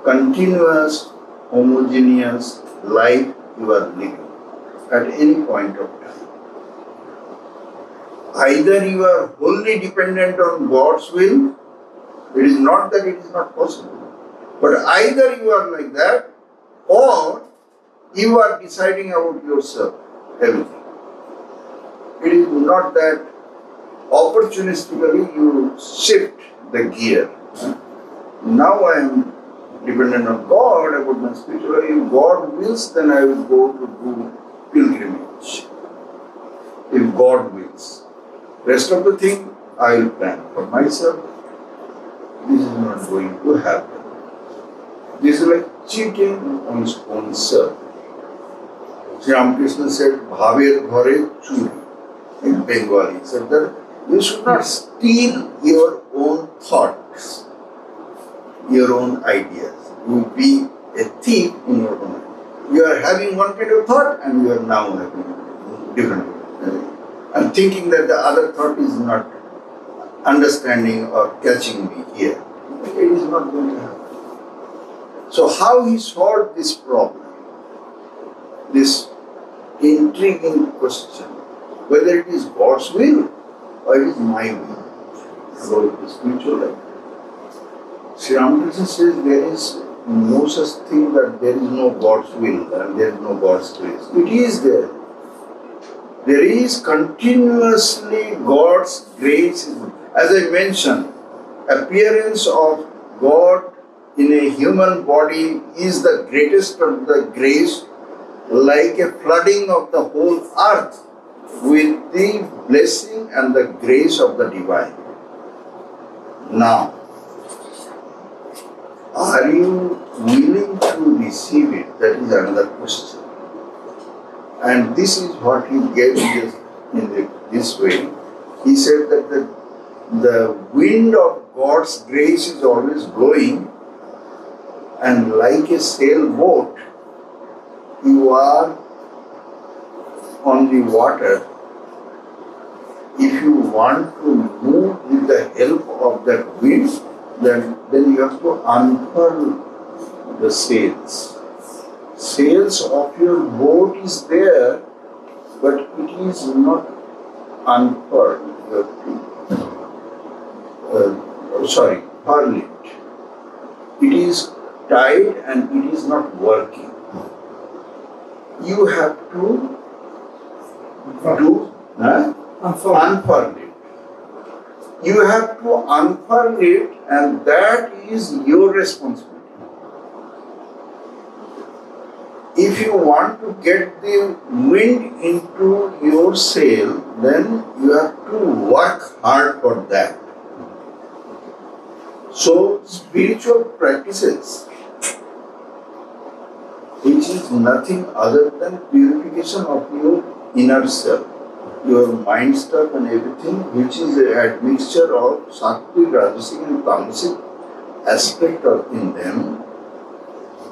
continuous, homogeneous life you are living at any point of time. Either you are wholly dependent on God's will, it is not that it is not possible, but either you are like that or you are deciding about yourself, everything. It is not that opportunistically you shift the gear. Now I am dependent on God about my spirituality. If God wills, then I will go to do pilgrimage. If God wills. Rest of the thing I will plan for myself. This is not going to happen. This is like cheating on his own self. Sri Ramakrishna said, Bhaver Bhare Churi in Bengali. He said that you should not steal your own thoughts, your own ideas. You be a thief in your own. You are having one kind of thought and you are now having different. And thinking that the other thought is not understanding or catching me here. It is not going to happen. So how he solved this problem? This intriguing question, whether it is God's will or it is my will about the spiritual life. Sri Ramakrishna says there is no such thing that there is no God's will and there is no God's grace. It is there. There is continuously God's grace. As I mentioned, appearance of God in a human body is the greatest of the grace, like a flooding of the whole earth with the blessing and the grace of the divine. Now, are you willing to receive it? That is another question. And this is what he gave in this way. He said that the wind of God's grace is always blowing, and like a sailboat, you are on the water. If you want to move with the help of that wind, then you have to unfurl the sails. Sails of your boat is there, but it is not unfurled. You have to, furl it. It is tied and it is not working. You have to unfurl it. You have to unfurl it, and that is your responsibility. If you want to get the wind into your sail, then you have to work hard for that. So, spiritual practices, which is nothing other than purification of your inner self, your mind stuff and everything, which is a admixture of sattvic, rajasic and tamasic aspect of in them.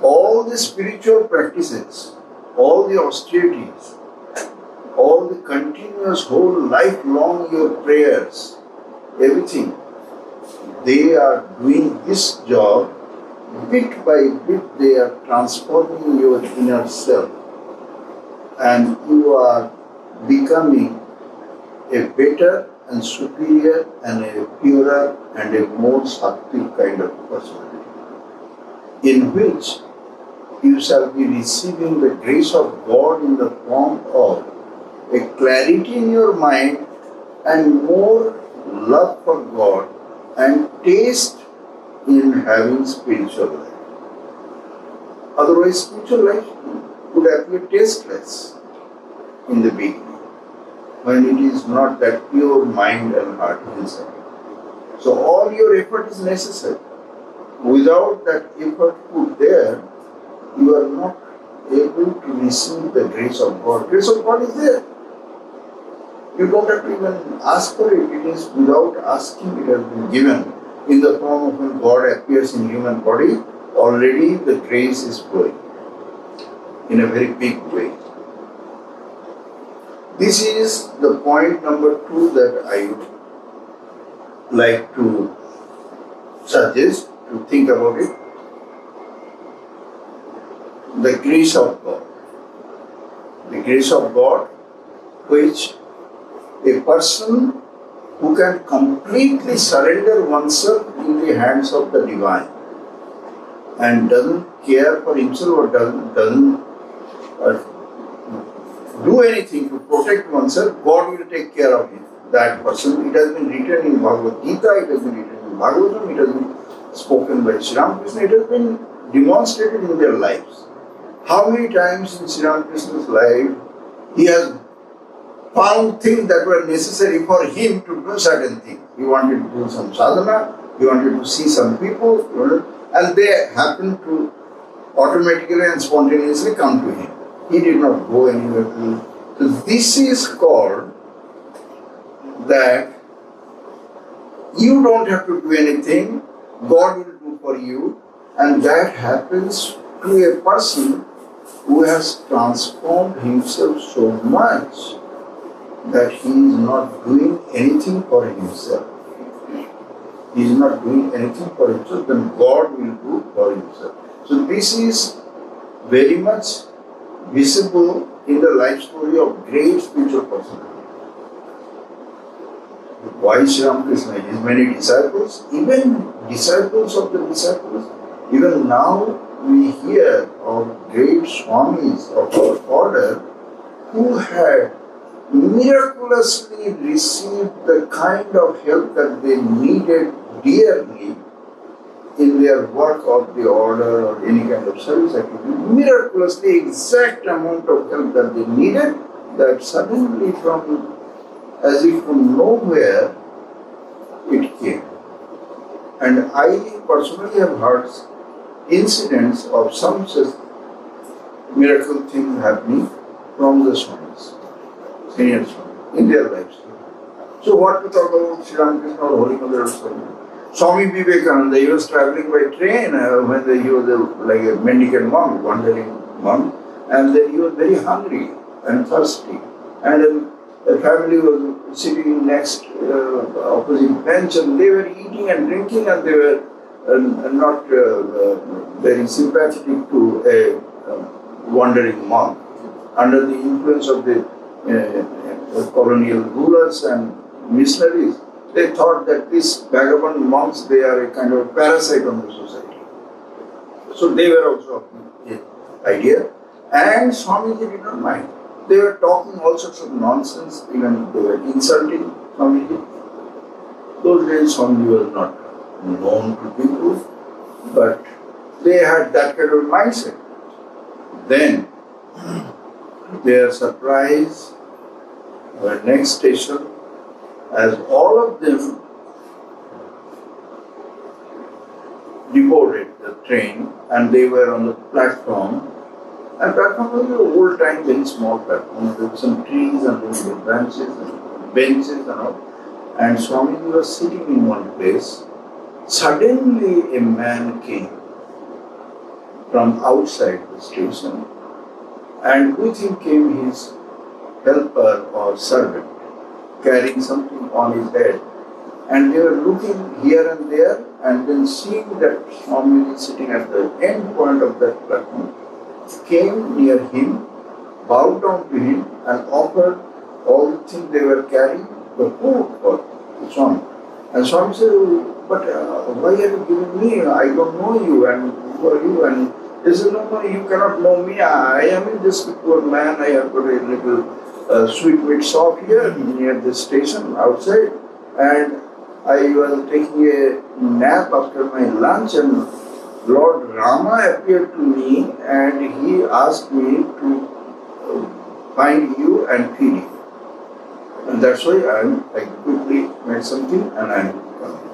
All the spiritual practices, all the austerities, all the continuous whole lifelong your prayers, everything, they are doing this job. Bit by bit they are transforming your inner self, and you are becoming a better and superior and a purer and a more sattvic kind of personality, in which you shall be receiving the grace of God in the form of a clarity in your mind and more love for God and taste in having spiritual life. Otherwise, spiritual life would appear tasteless in the beginning, when it is not that pure mind and heart inside. So all your effort is necessary. Without that effort put there, you are not able to receive the grace of God. Grace of God is there. You don't have to even ask for it. It is without asking, it has been given. In the form of when God appears in human body, already the grace is flowing in a very big way. This is the point number 2 that I would like to suggest to think about it. The grace of God. The grace of God, which a person who can completely surrender oneself in the hands of the divine and doesn't care for himself or doesn't do anything to protect oneself, God will take care of him, that person. It has been written in Bhagavad Gita, it has been written in Bhagavatam, it has been spoken by Sri Ramakrishna, it has been demonstrated in their lives. How many times in Sri Ramakrishna's life he has found things that were necessary for him to do certain things. He wanted to do some sadhana, he wanted to see some people, and they happened to automatically and spontaneously come to him. He did not go anywhere to. So this is called that you don't have to do anything, God will do for you, and that happens to a person who has transformed himself so much that he is not doing anything for himself. He is not doing anything for himself, then God will do for himself. So this is very much visible in the life story of great spiritual personality. Why Sri Ramakrishna? His many disciples, even disciples of the disciples, even now we hear of great Swamis of our order who had miraculously received the kind of help that they needed dearly in their work of the order or any kind of service activity. Miraculously exact amount of help that they needed, that suddenly from, as if from nowhere, it came. And I personally have heard incidents of some such miracle things happening from the Swamis, senior Swamis, in their lives. So what to talk about Sri Ramakrishna or Holy Mother of Swami? Swami Vivekananda, he was traveling by train when he was like a mendicant monk, wandering monk, and then he was very hungry and thirsty. And the family was sitting next opposite bench, and they were eating and drinking, and they were not very sympathetic to a wandering monk. Under the influence of the colonial rulers and missionaries, they thought that these vagabond monks, they are a kind of parasite on the society. So they were also of the idea, and Swamiji did not mind. They were talking all sorts of nonsense, even they were insulting Swamiji. Those days Swamiji was not known to people, but they had that kind of mindset. Then their surprise, our next station, as all of them departed the train and they were on the platform, and platform was an old time, very small platform. There were some trees and little branches and benches and all. And Swami was sitting in one place. Suddenly a man came from outside the station, and with him came his helper or servant, carrying something on his head. And they were looking here and there, and then seeing that Swami is sitting at the end point of that platform, came near him, bowed down to him, and offered all the things they were carrying, the food for Swami. And Swami said, "But why are you giving me? I don't know you, and who are you?" And he said, "No, you cannot know me. I am just a poor man. I have got a little sweetmeat shop here near the station outside, and I was taking a nap after my lunch, and Lord Rama appeared to me and he asked me to find you and feed you. And that's why I quickly made something and I am coming."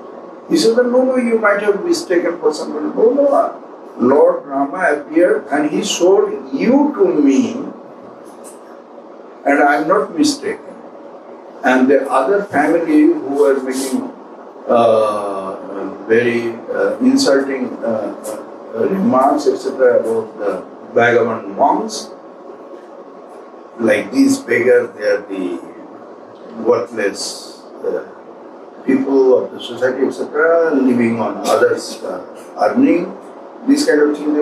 He said, "No, you might have mistaken for somebody." No, Lord Rama appeared and he showed you to me, and I am not mistaken. And the other family who were making very insulting remarks, etc., about the vagabond monks, like these beggars, they are the worthless people of the society, etc., living on others' earning, this kind of thing,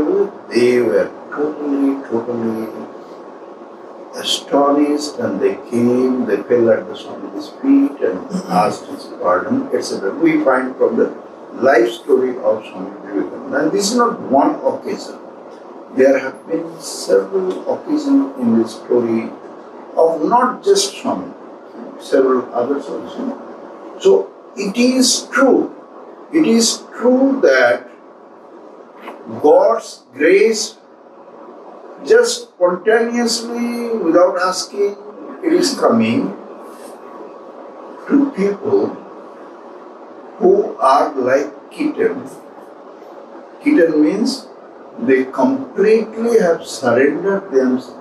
they were totally astonished, and they came, they fell at the Swami's feet and asked his pardon, etc. We find from the life story of Swami Vivekananda. And this is not one occasion. There have been several occasions in this story of not just Swami, several others also. So it is true that God's grace just spontaneously, without asking, it is coming to people who are like kitten. Kitten means they completely have surrendered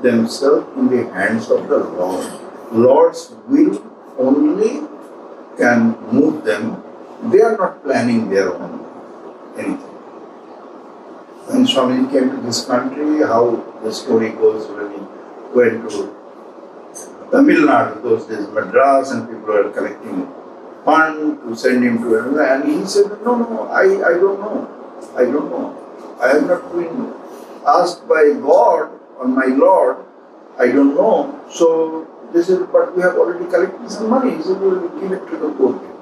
themselves in the hands of the Lord. Lord's will only can move them. They are not planning their own anything. When Swami came to this country, how the story goes when he went to Tamil Nadu, those days Madras, and people were collecting fund to send him to another, and he said, no, I don't know. I have not been asked by God or my Lord, I don't know. So they said, but we have already collected some money. He said, we will give it to the poor people.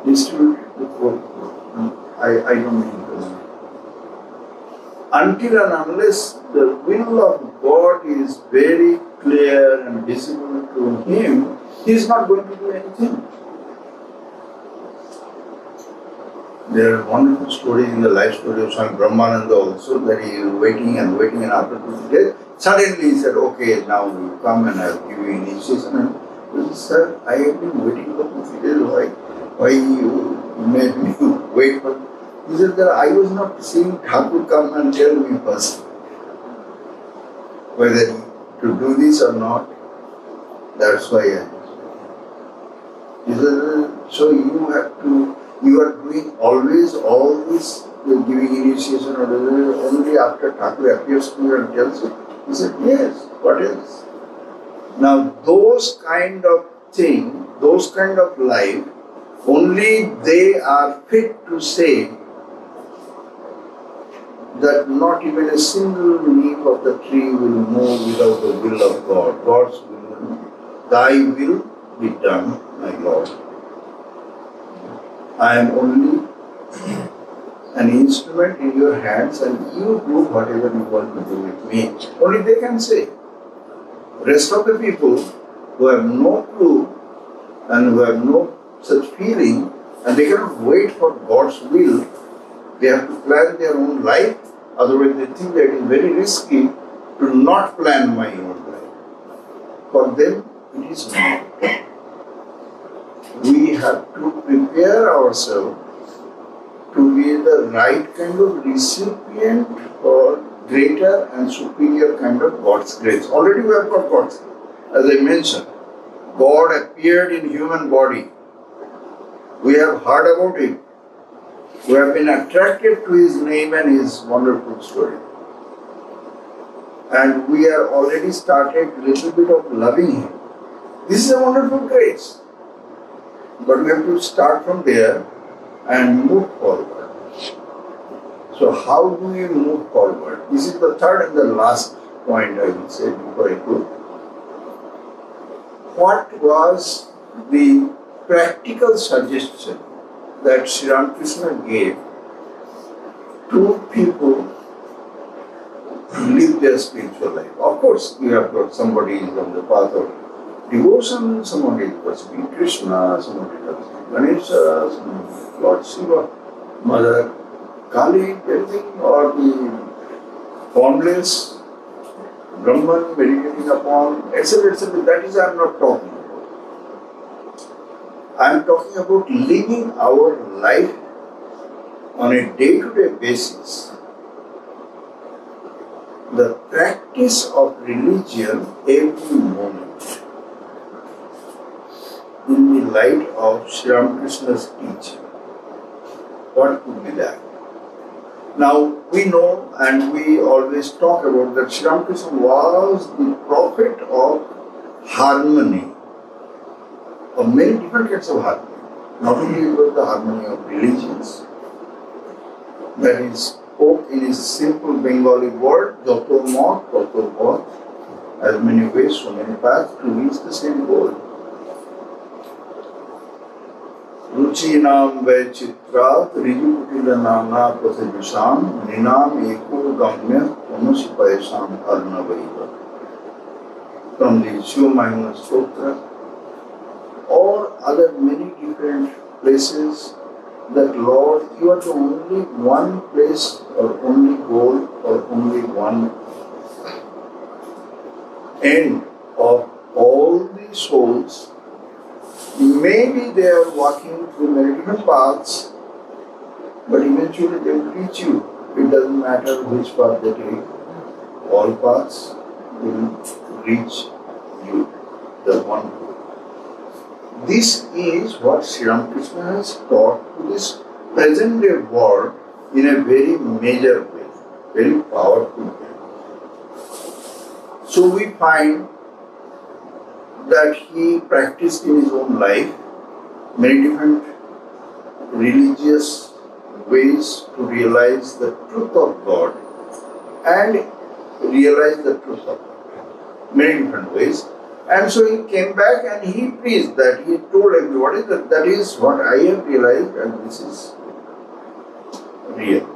Distribute it to the poor people. I don't need the money. Until and unless the will of God is very clear and visible to him, he is not going to do anything. There are wonderful stories in the life story of Swami Brahmananda also, that he is waiting and after 2 days, suddenly he said, okay, now you come and I will give you initiation. And he said, sir, I have been waiting for 2 days, why you made me wait for? He said that I was not seeing Thakur come and tell me first whether to do this or not. That's why I. He said, so you are doing always all this, giving initiation or only after Thakur appears to you and tells you? He said, yes, what else? Now those kind of thing, those kind of life, only they are fit to say that not even a single leaf of the tree will move without the will of God. God's will, thy will be done, my Lord. I am only an instrument in your hands and you do whatever you want to do with me. Only they can say. Rest of the people who have no clue and who have no such feeling and they cannot wait for God's will, they have to plan their own life. Otherwise they think that it is very risky to not plan my own life. For them it is not. We have to prepare ourselves to be the right kind of recipient for greater and superior kind of God's grace. Already we have got God's grace. As I mentioned, God appeared in human body. We have heard about Him. We have been attracted to His name and His wonderful story. And we are already started a little bit of loving Him. This is a wonderful grace. But we have to start from there and move forward. So how do we move forward? This is the third and the last point I will say before I go. What was the practical suggestion that Sri Ramakrishna gave to people to live their spiritual life? Of course, you have got somebody is on the path of devotion, somebody is worshipping Krishna, somebody is worshipping Ganesha, somebody is Lord Shiva, Mother Kali, everything, or the formless Brahman meditating upon, etc., etc. That is I am not talking about. I am talking about living our life on a day-to-day basis. The practice of religion every moment in the light of Sri Ramakrishna's teaching. What could be that? Now, we know and we always talk about that Sri Ramakrishna was the prophet of harmony, of many different kinds of harmony. Not only about the harmony of religions, that he spoke in his simple Bengali word, Joto Mat, Toto Path, as many ways, so many paths to reach the same goal. Ruchinam Vaichitrat, Rijuputila Nana Prathajusam, Ninam Eko Gamya, Onusipayasam Arnavaiva. from the Shiva Mahima Stotra, or other many different places, that Lord, you are the only one place or only goal or only one end of all the souls. Maybe they are walking through many different paths, but eventually they will reach you. It doesn't matter which path they take, all paths will reach you, the one. This is what Sri Ramakrishna has taught to this present day world in a very major way, very powerful way. So we find that he practiced in his own life many different religious ways to realize the truth of God and realize the truth of God. Many different ways. And so he came back and he preached that, he told everybody that that is what I have realized and this is real.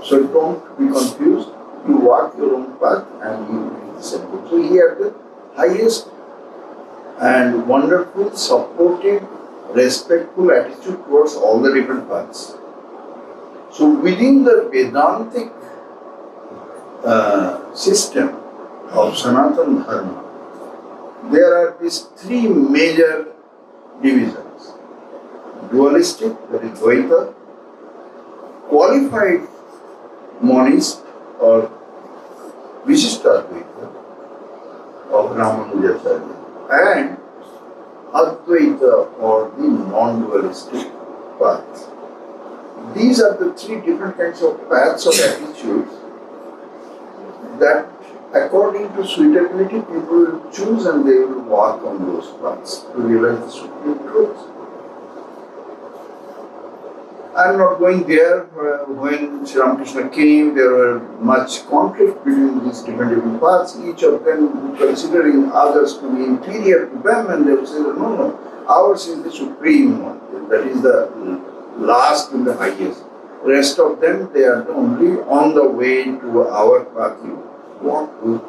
So don't be confused, you walk your own path and you will be the same. So he had the highest and wonderful, supportive, respectful attitude towards all the different paths. So within the Vedantic system of Sanatana Dharma, there are these three major divisions. Dualistic, that is Dvaita, qualified monist or Vishishtadvaita of Ramanujacharya, and Advaita or the non-dualistic path. These are the three different kinds of paths or attitudes that according to suitability people will choose and they will walk on those paths to realize the supreme truth. I am not going there. When Sri Ramakrishna came, there were much conflict between these different paths, each of them considering others to be inferior to them, and they will say, no, ours is the supreme one, that is the last and the highest. The rest of them, they are only on the way to our path you walk with.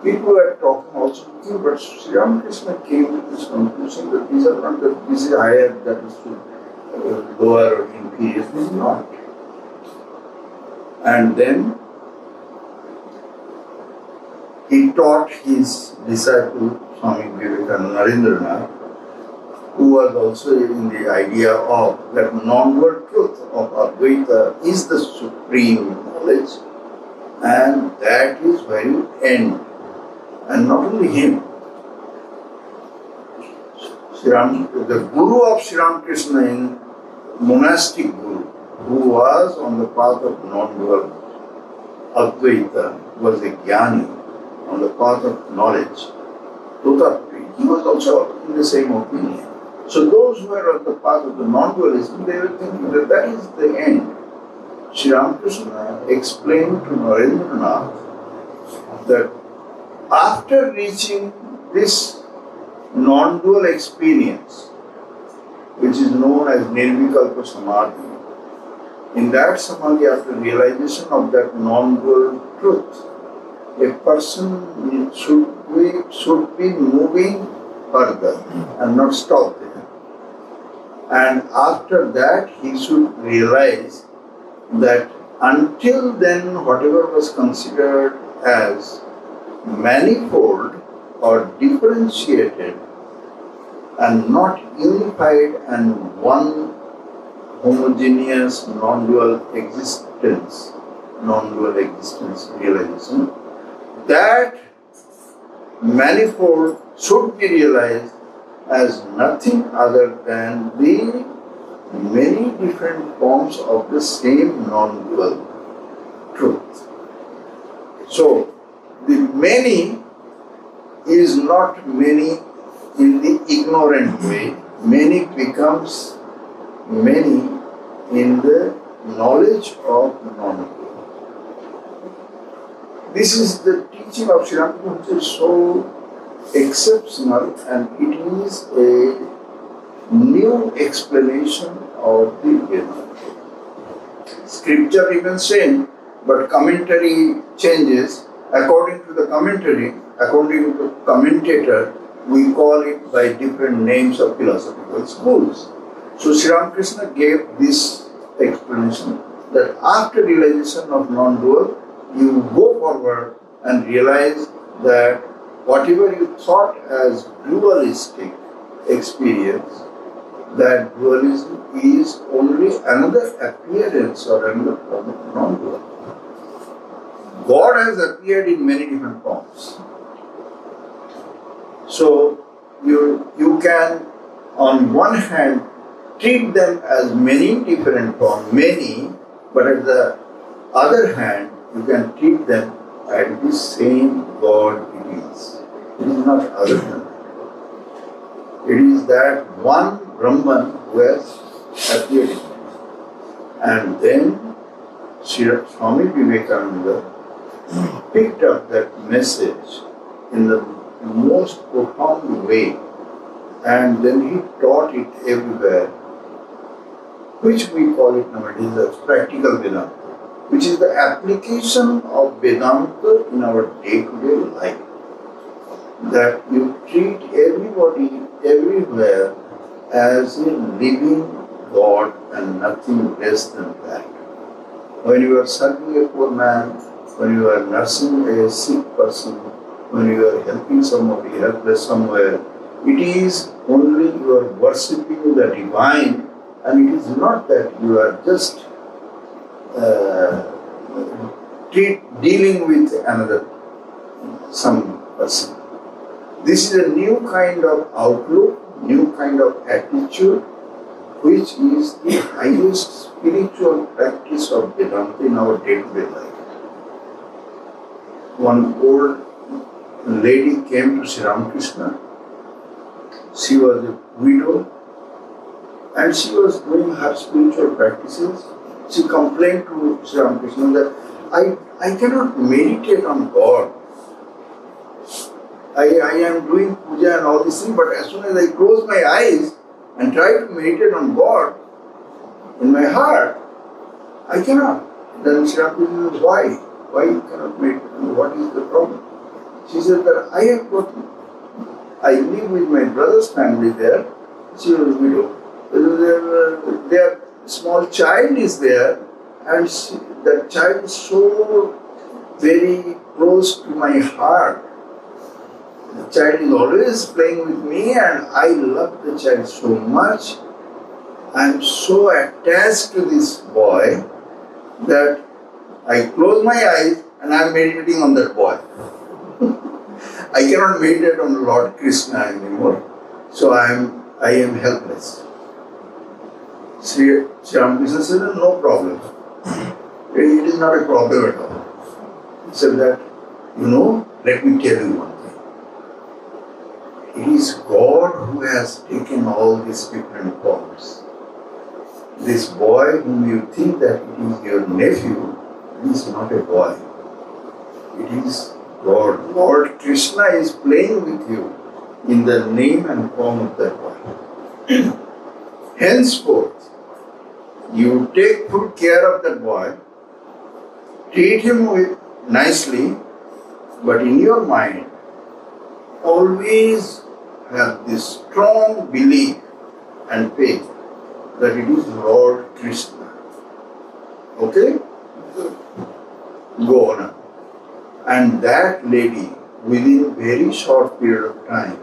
People are talking also with you, but Sri Ramakrishna came to this conclusion that these are not, that this is higher, that is lower or inferior. This is not. And then he taught his disciple, Swami Narendranath, who was also in the idea of that non-dual truth of Advaita is the supreme knowledge, and that is where you end. And not only him, the Guru of Sri Ramakrishna, in monastic Guru, who was on the path of non-dual Advaita, was a Jnani on the path of knowledge. He was also in the same opinion. So those who were on the path of the non-dualism, they were thinking that that is the end. Sri Ramakrishna explained to Narendranath that after reaching this non-dual experience, which is known as Nirvikalpa Samadhi, in that Samadhi, after realization of that non-dual truth, a person should be moving further and not stop there. And after that, he should realize that until then, whatever was considered as manifold or differentiated and not unified and one homogeneous non-dual existence realization, that manifold should be realized as nothing other than the many different forms of the same non-dual truth. So, the many is not many in the ignorant way. Many becomes many in the knowledge of non-dual. This is the teaching of Sri Ramakrishna, which is so exceptional, and it is a new explanation of the Vedanta. Scripture remains same, but commentary changes. According to the commentary, according to commentator, we call it by different names of philosophical schools. So Sri Ramakrishna gave this explanation that after realization of non-dual, you go forward and realize that whatever you thought as dualistic experience, that dualism is only another appearance or another form of non-dual. God has appeared in many different forms. So you can, on one hand, treat them as many different forms, many, but at the other hand, you can treat them as the same God it is. It is not other than that. It is that one Brahman who has appeared in it. And then Swami Vivekananda picked up that message in the most profound way, and then he taught it everywhere, which we call it nowadays as practical Vedanta, which is the application of Vedanta in our day-to-day life. That you treat everybody, everywhere, as a living God and nothing less than that. When you are serving a poor man, when you are nursing a sick person, when you are helping somebody helpless somewhere, it is only you are worshipping the divine, and it is not that you are just dealing with some person. This is a new kind of outlook, new kind of attitude, which is the highest spiritual practice of Vedanta in our day-to-day life. One old lady came to Sri Ramakrishna. She was a widow and she was doing her spiritual practices. She complained to Sri Ramakrishna that I cannot meditate on God. I am doing puja and all these things, but as soon as I close my eyes and try to meditate on God in my heart, I cannot. Then Sri Ramakrishna said, why? Why you cannot meditate? What is the problem? She said that I live with my brother's family there. She was a widow. Their small child is there, and that child is so very close to my heart. The child is always playing with me, and I love the child so much. I am so attached to this boy that I close my eyes and I am meditating on that boy. I cannot meditate on Lord Krishna anymore, so I am helpless. Sri Ramakrishna said, no problem. It is not a problem at all. He said that, let me tell you one thing. It is God who has taken all these different forms. This boy whom you think that it is your nephew, it is not a boy. It is God. Lord Krishna is playing with you in the name and form of that boy. Henceforth, you take good care of that boy, treat him nicely, but in your mind, always have this strong belief and faith that it is Lord Krishna. Okay? Go on. And that lady, within a very short period of time,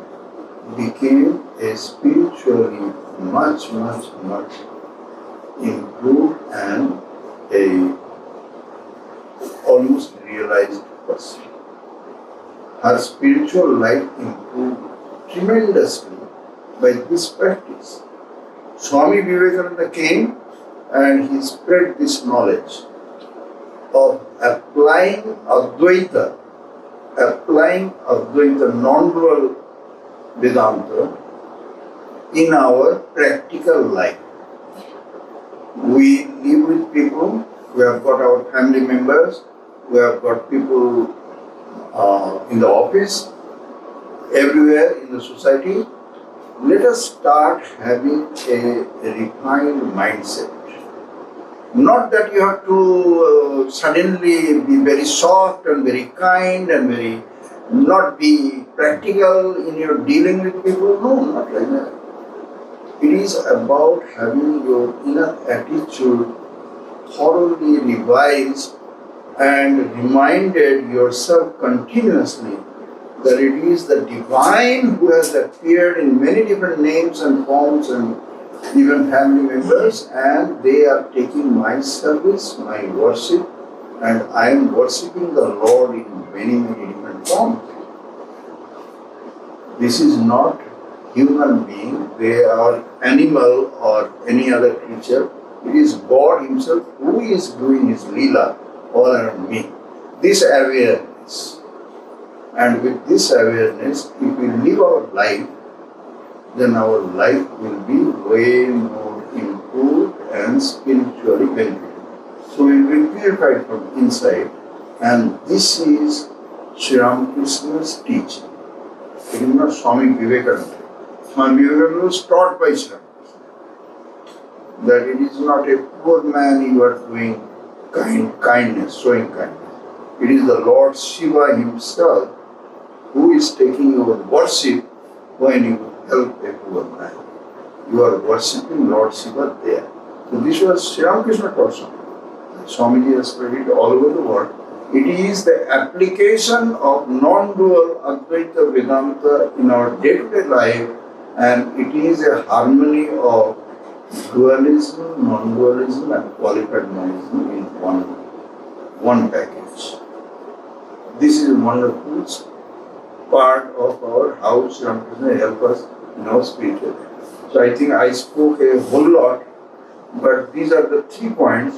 became a spiritually much improved and a almost realized person. Her spiritual life improved tremendously by this practice. Swami Vivekananda came and he spread this knowledge of applying Advaita, non-dual Vedanta in our practical life. We live with people, we have got our family members, we have got people in the office, everywhere in the society. Let us start having a refined mindset. Not that you have to suddenly be very soft and very kind and very not be practical in your dealing with people. No, not like that. It is about having your inner attitude thoroughly revised and reminded yourself continuously that it is the divine who has appeared in many different names and forms and even family members, and they are taking my service, my worship, and I am worshipping the Lord in many, many different forms. This is not human being, they are animal or any other creature. It is God Himself who is doing His Leela all around me. This awareness. And with this awareness, if we live our life, then our life will be way more improved and spiritually benefited. So we will be purified from inside, and this is Sri Ramakrishna's teaching. It is not Swami Vivekananda. Swami Vivekananda was taught by Sri Ramakrishna that it is not a poor man you are doing kindness, showing kindness. It is the Lord Shiva Himself who is taking your worship when you help a poor man. You are worshipping Lord Shiva there. So this was Sri Ramakrishna taught Swami. Swamiji has spread it all over the world. It is the application of non-dual Advaita Vedanta in our day-to-day life, and it is a harmony of dualism, non-dualism and qualified monism in one package. This is a wonderful part of our how Sri Ramakrishna help us in our spiritual life. So I think I spoke a whole lot, but these are the 3 points.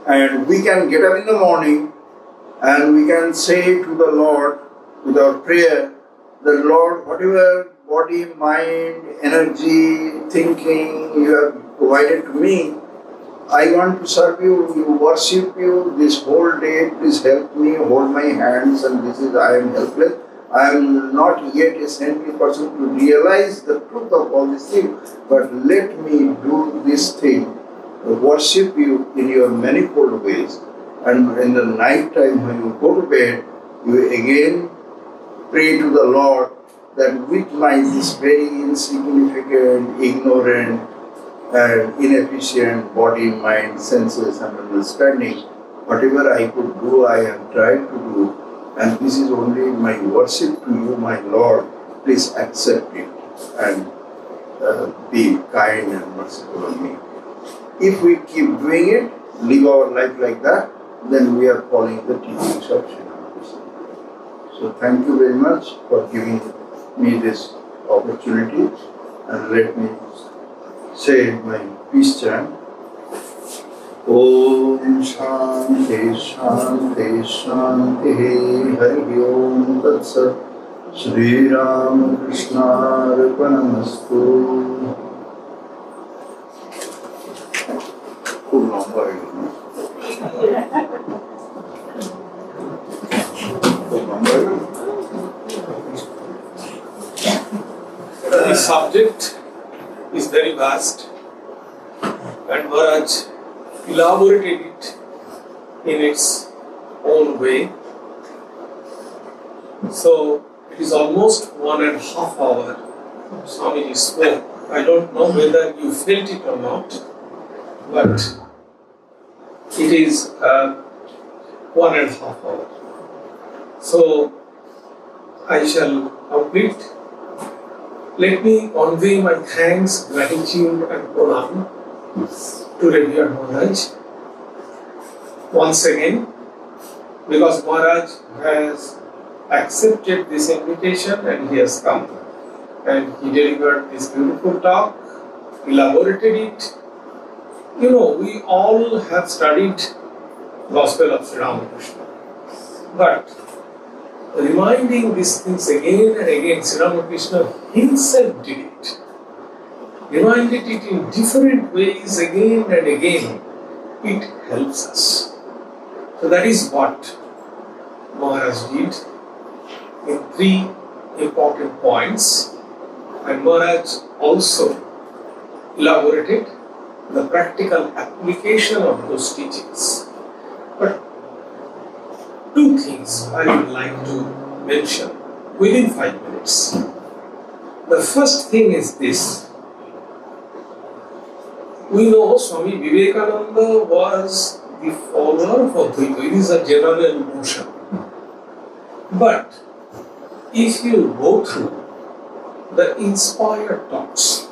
And we can get up in the morning and we can say to the Lord with our prayer, the Lord, whatever body, mind, energy, thinking you have provided to me, I want to serve you, worship you this whole day, please help me, hold my hands, and this is, I am helpless. I am not yet a saintly person to realize the truth of all these things, but let me do this thing, worship you in your manifold ways, and in the night time when you go to bed, you again pray to the Lord that with my this very insignificant, ignorant, and inefficient body, mind, senses and understanding, whatever I could do, I have tried to do, and this is only my worship to you, my Lord. Please accept it and be kind and merciful on me. If we keep doing it, live our life like that, then we are following the teachings of Sri Ramakrishna. So thank you very much for giving me this opportunity, and let me say my peace chant. Om Shanti Shanti Shanti Hari Om Tat Sat Shri Ramakrishna Arpanamastu. खूब लंबा है खूब लंबा है. The subject is very vast, and Maharaj elaborated it in its own way. So it is almost 1.5 hours Swamiji spoke. I don't know whether you felt it or not, but it is 1.5 hours. So I shall complete. Let me convey my thanks, gratitude and pranam to revered Maharaj once again, because Maharaj has accepted this invitation and he has come and he delivered this beautiful talk, elaborated it. You know, we all have studied Gospel of Sri Ramakrishna, but reminding these things again and again, Sri Ramakrishna himself did it. Reminded it in different ways again and again. It helps us. So that is what Maharaj did in 3 important points. And Maharaj also elaborated the practical application of those teachings. But 2 things I would like to mention within 5 minutes. The first thing is this. We know Swami Vivekananda was the follower of Advaita. It is a general notion. But if you go through the inspired talks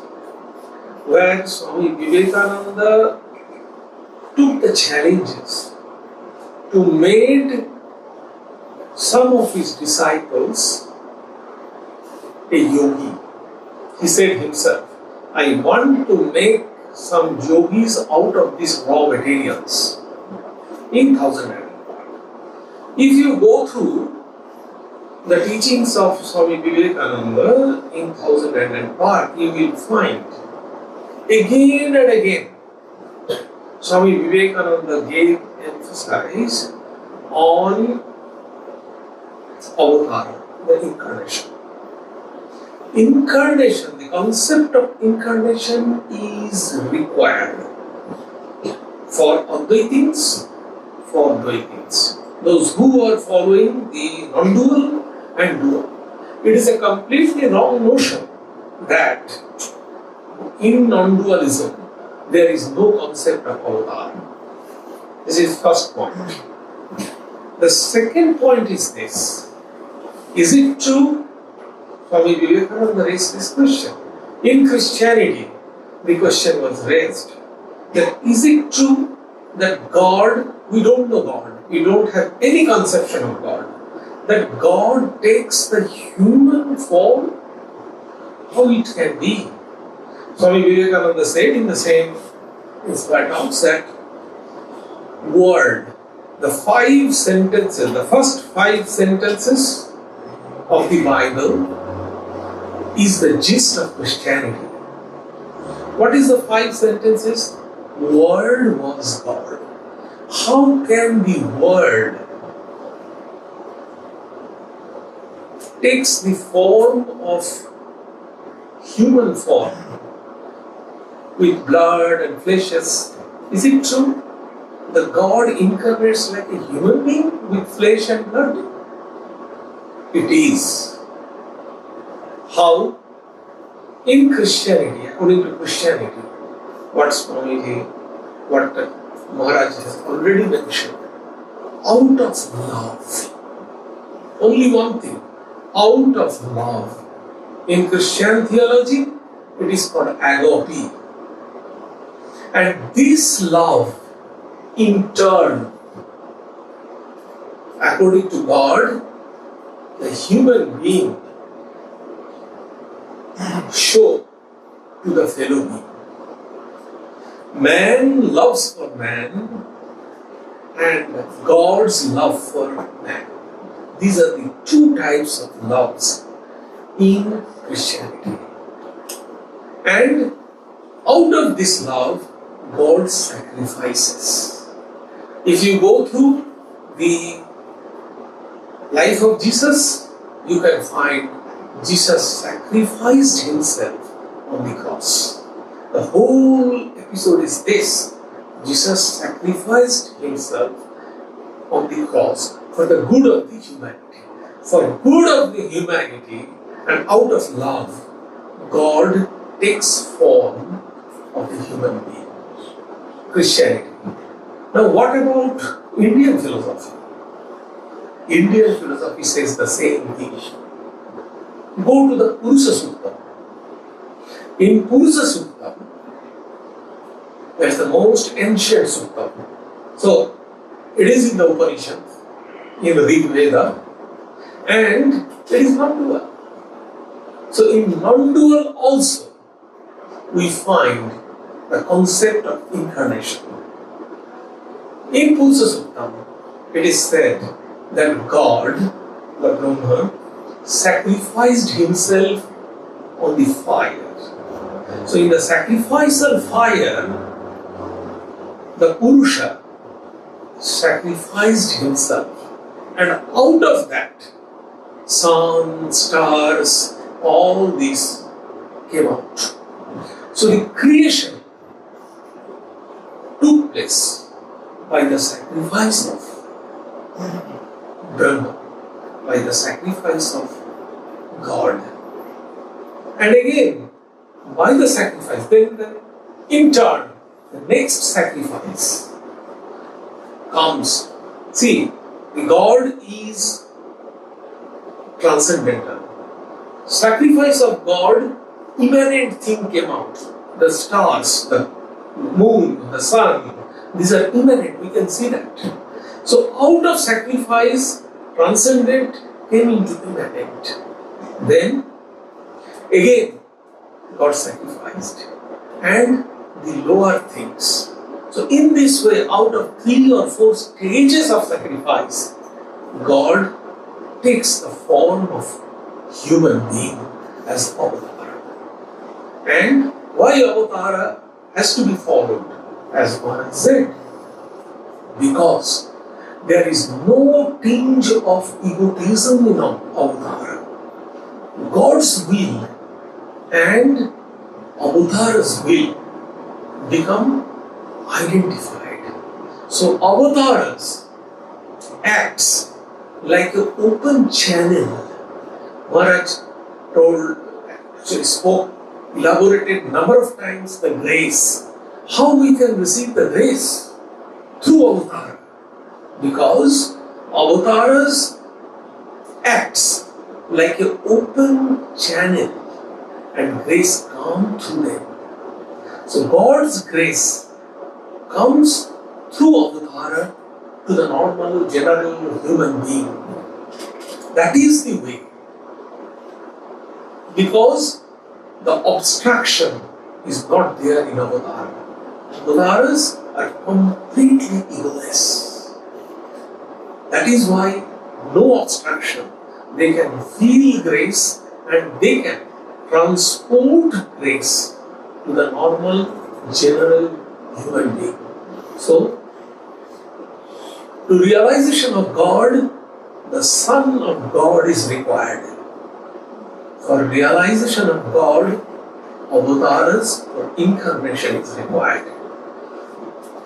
where Swami Vivekananda took the challenges to make some of his disciples a yogi. He said himself, I want to make some yogis out of these raw materials in 1001. If you go through the teachings of Swami Vivekananda in 1001, you will find again and again Swami Vivekananda gave emphasis on avatar, the incarnation. Incarnation, the concept of incarnation is required for Advaitins, for Dvaitins. Those who are following the non-dual and dual. It is a completely wrong notion that in non-dualism there is no concept of avatar. This is first point. The second point is this. Is it true? Swami Vivekananda raised this question. In Christianity, the question was raised that is it true that God, we don't know God, we don't have any conception of God, that God takes the human form? How it can be? Swami Vivekananda said in the same inspired talks that word, the 5 sentences, the first 5 sentences of the Bible is the gist of Christianity. What is the 5 sentences? Word was God. How can the Word takes the form of human form with blood and fleshes? Is it true that God incarnates like a human being with flesh and blood? It is. How? In Christianity, according to Christianity, what Swamiji, what Maharaj has already mentioned, out of love. Only one thing, out of love. In Christian theology, it is called agape. And this love, in turn, according to God, the human being show to the fellow being. Man loves for man and God's love for man. These are the 2 types of loves in Christianity. And out of this love, God sacrifices. If you go through the life of Jesus, you can find Jesus sacrificed himself on the cross. The whole episode is this. Jesus sacrificed himself on the cross for the good of the humanity. For good of the humanity and out of love, God takes form of the human being. Christianity. Now what about Indian philosophy? Indian philosophy says the same thing. Go to the Purusha Sutta. In Purusha Sutta, that's the most ancient sutta. So, it is in the Upanishads, in the Rig Veda, and it is non-dual. So, in non-dual also, we find the concept of incarnation. In Purusha Sutta, it is said that God, the Brahma, sacrificed himself on the fire. So in the sacrificial fire, the Purusha sacrificed himself, and out of that, sun, stars, all these came out. So the creation took place by the sacrifice of Brahma. by the sacrifice of God. And again, by the sacrifice, then in turn, the next sacrifice comes. See, the God is transcendental. Sacrifice of God, immanent thing came out. The stars, the moon, the sun, these are immanent, we can see that. So out of sacrifice, transcendent came into immanent. Then again, God sacrificed. And the lower things. So in this way, out of 3 or 4 stages of sacrifice, God takes the form of human being as avatar. And why avatar has to be followed, as one has said? Because there is no tinge of egotism in avatar. God's will and avatar's will become identified. So avatars acts like an open channel. Maharaj elaborated number of times the grace. How we can receive the grace? Through avatar. Because avatars acts like an open channel and grace comes through them. So God's grace comes through avatar to the normal, general human being. That is the way. Because the obstruction is not there in avatar. Avatars are completely egoless. That is why no obstruction. They can feel grace and they can transport grace to the normal, general human being. So, to realization of God, the Son of God is required. For realization of God, avatars or incarnation is required.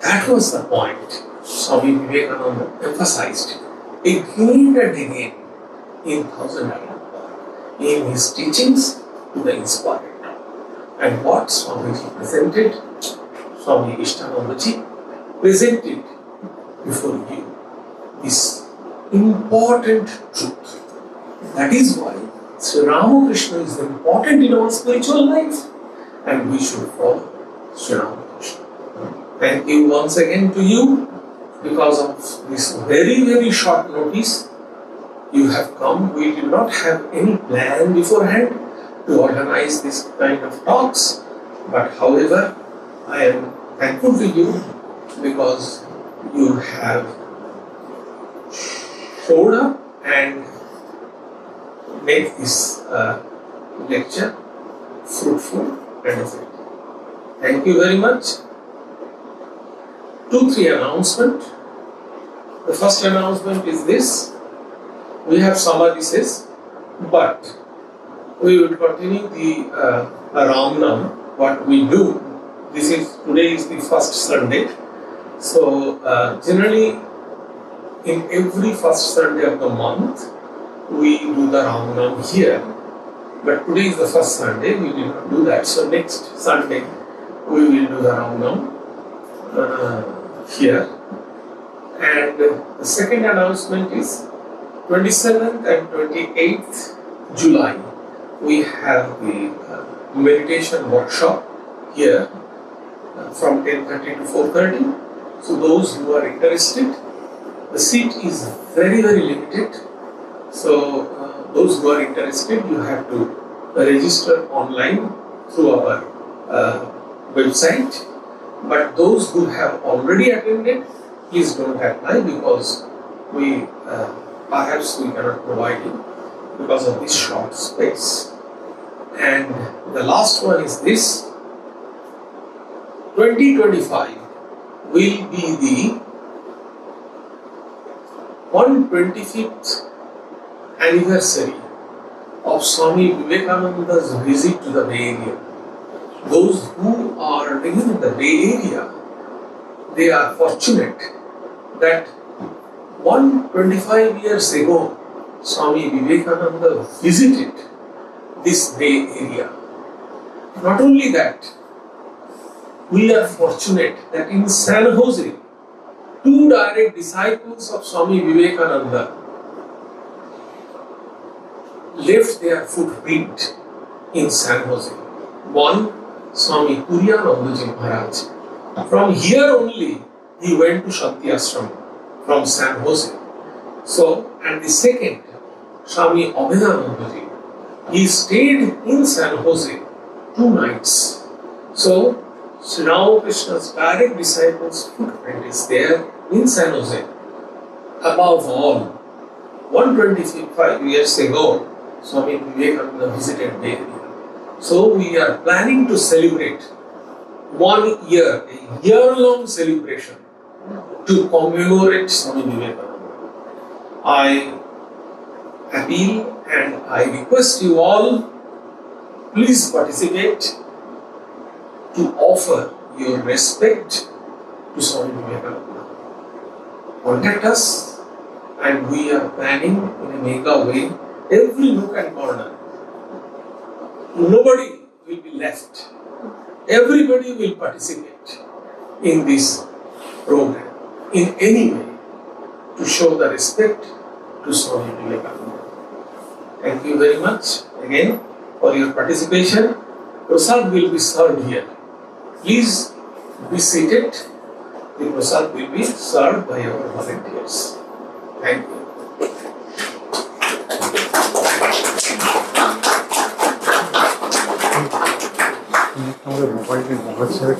That was the point Swami Vivekananda emphasized again and again in Thousand Islands, in his teachings to the inspired. And what Swamiji presented, Swami Ishtananda presented before you this important truth. That is why Sri Ramakrishna is important in our spiritual life and we should follow Sri Ramakrishna. Thank you once again to you because of this very, very short notice. You have come. We did not have any plan beforehand to organize this kind of talks. But however, I am thankful to you because you have showed up and made this lecture fruitful and effective. Thank you very much. 2-3 announcements. The first announcement is this. We have Samadhi but we will continue the Ramnam, what we do. Today is the first Sunday. So generally in every first Sunday of the month we do the Ramnam here. But today is the first Sunday, we did not do that. So next Sunday we will do the Ramnam here. And the second announcement is 27th and 28th July, we have the meditation workshop here from 10:30 to 4:30. So those who are interested, the seat is very, very limited. So those who are interested, you have to register online through our website. But those who have already attended, please don't apply because perhaps we cannot provide you because of this short space. And the last one is this. 2025 will be the 125th anniversary of Swami Vivekananda's visit to the Bay Area. Those who are living in the Bay Area, they are fortunate that 125 years ago, Swami Vivekananda visited this Bay Area. Not only that, we are fortunate that in San Jose, two direct disciples of Swami Vivekananda left their footprint in San Jose. One, Swami Puriyanandaji Maharaj. From here only, he went to Shanti Ashram from San Jose. So, and the second, Swami Abhedanandaji, he stayed in San Jose 2 nights. So, Sri Ramakrishna's direct disciples' footprint is there in San Jose. Above all, 125 years ago, Swami Vivekananda visited Bay Area. So we are planning to celebrate 1 year, a year-long celebration to commemorate Swami Vivekananda. I appeal and I request you all, please participate to offer your respect to Swami Vivekananda. Contact us, and we are planning in a mega way every nook and corner. Nobody will be left. Everybody will participate in this program in any way to show the respect to Swami Vivekananda. Thank you very much again for your participation. Prasad will be served here. Please be seated. The prasad will be served by our volunteers. Thank you. Mobile में बहुत सारे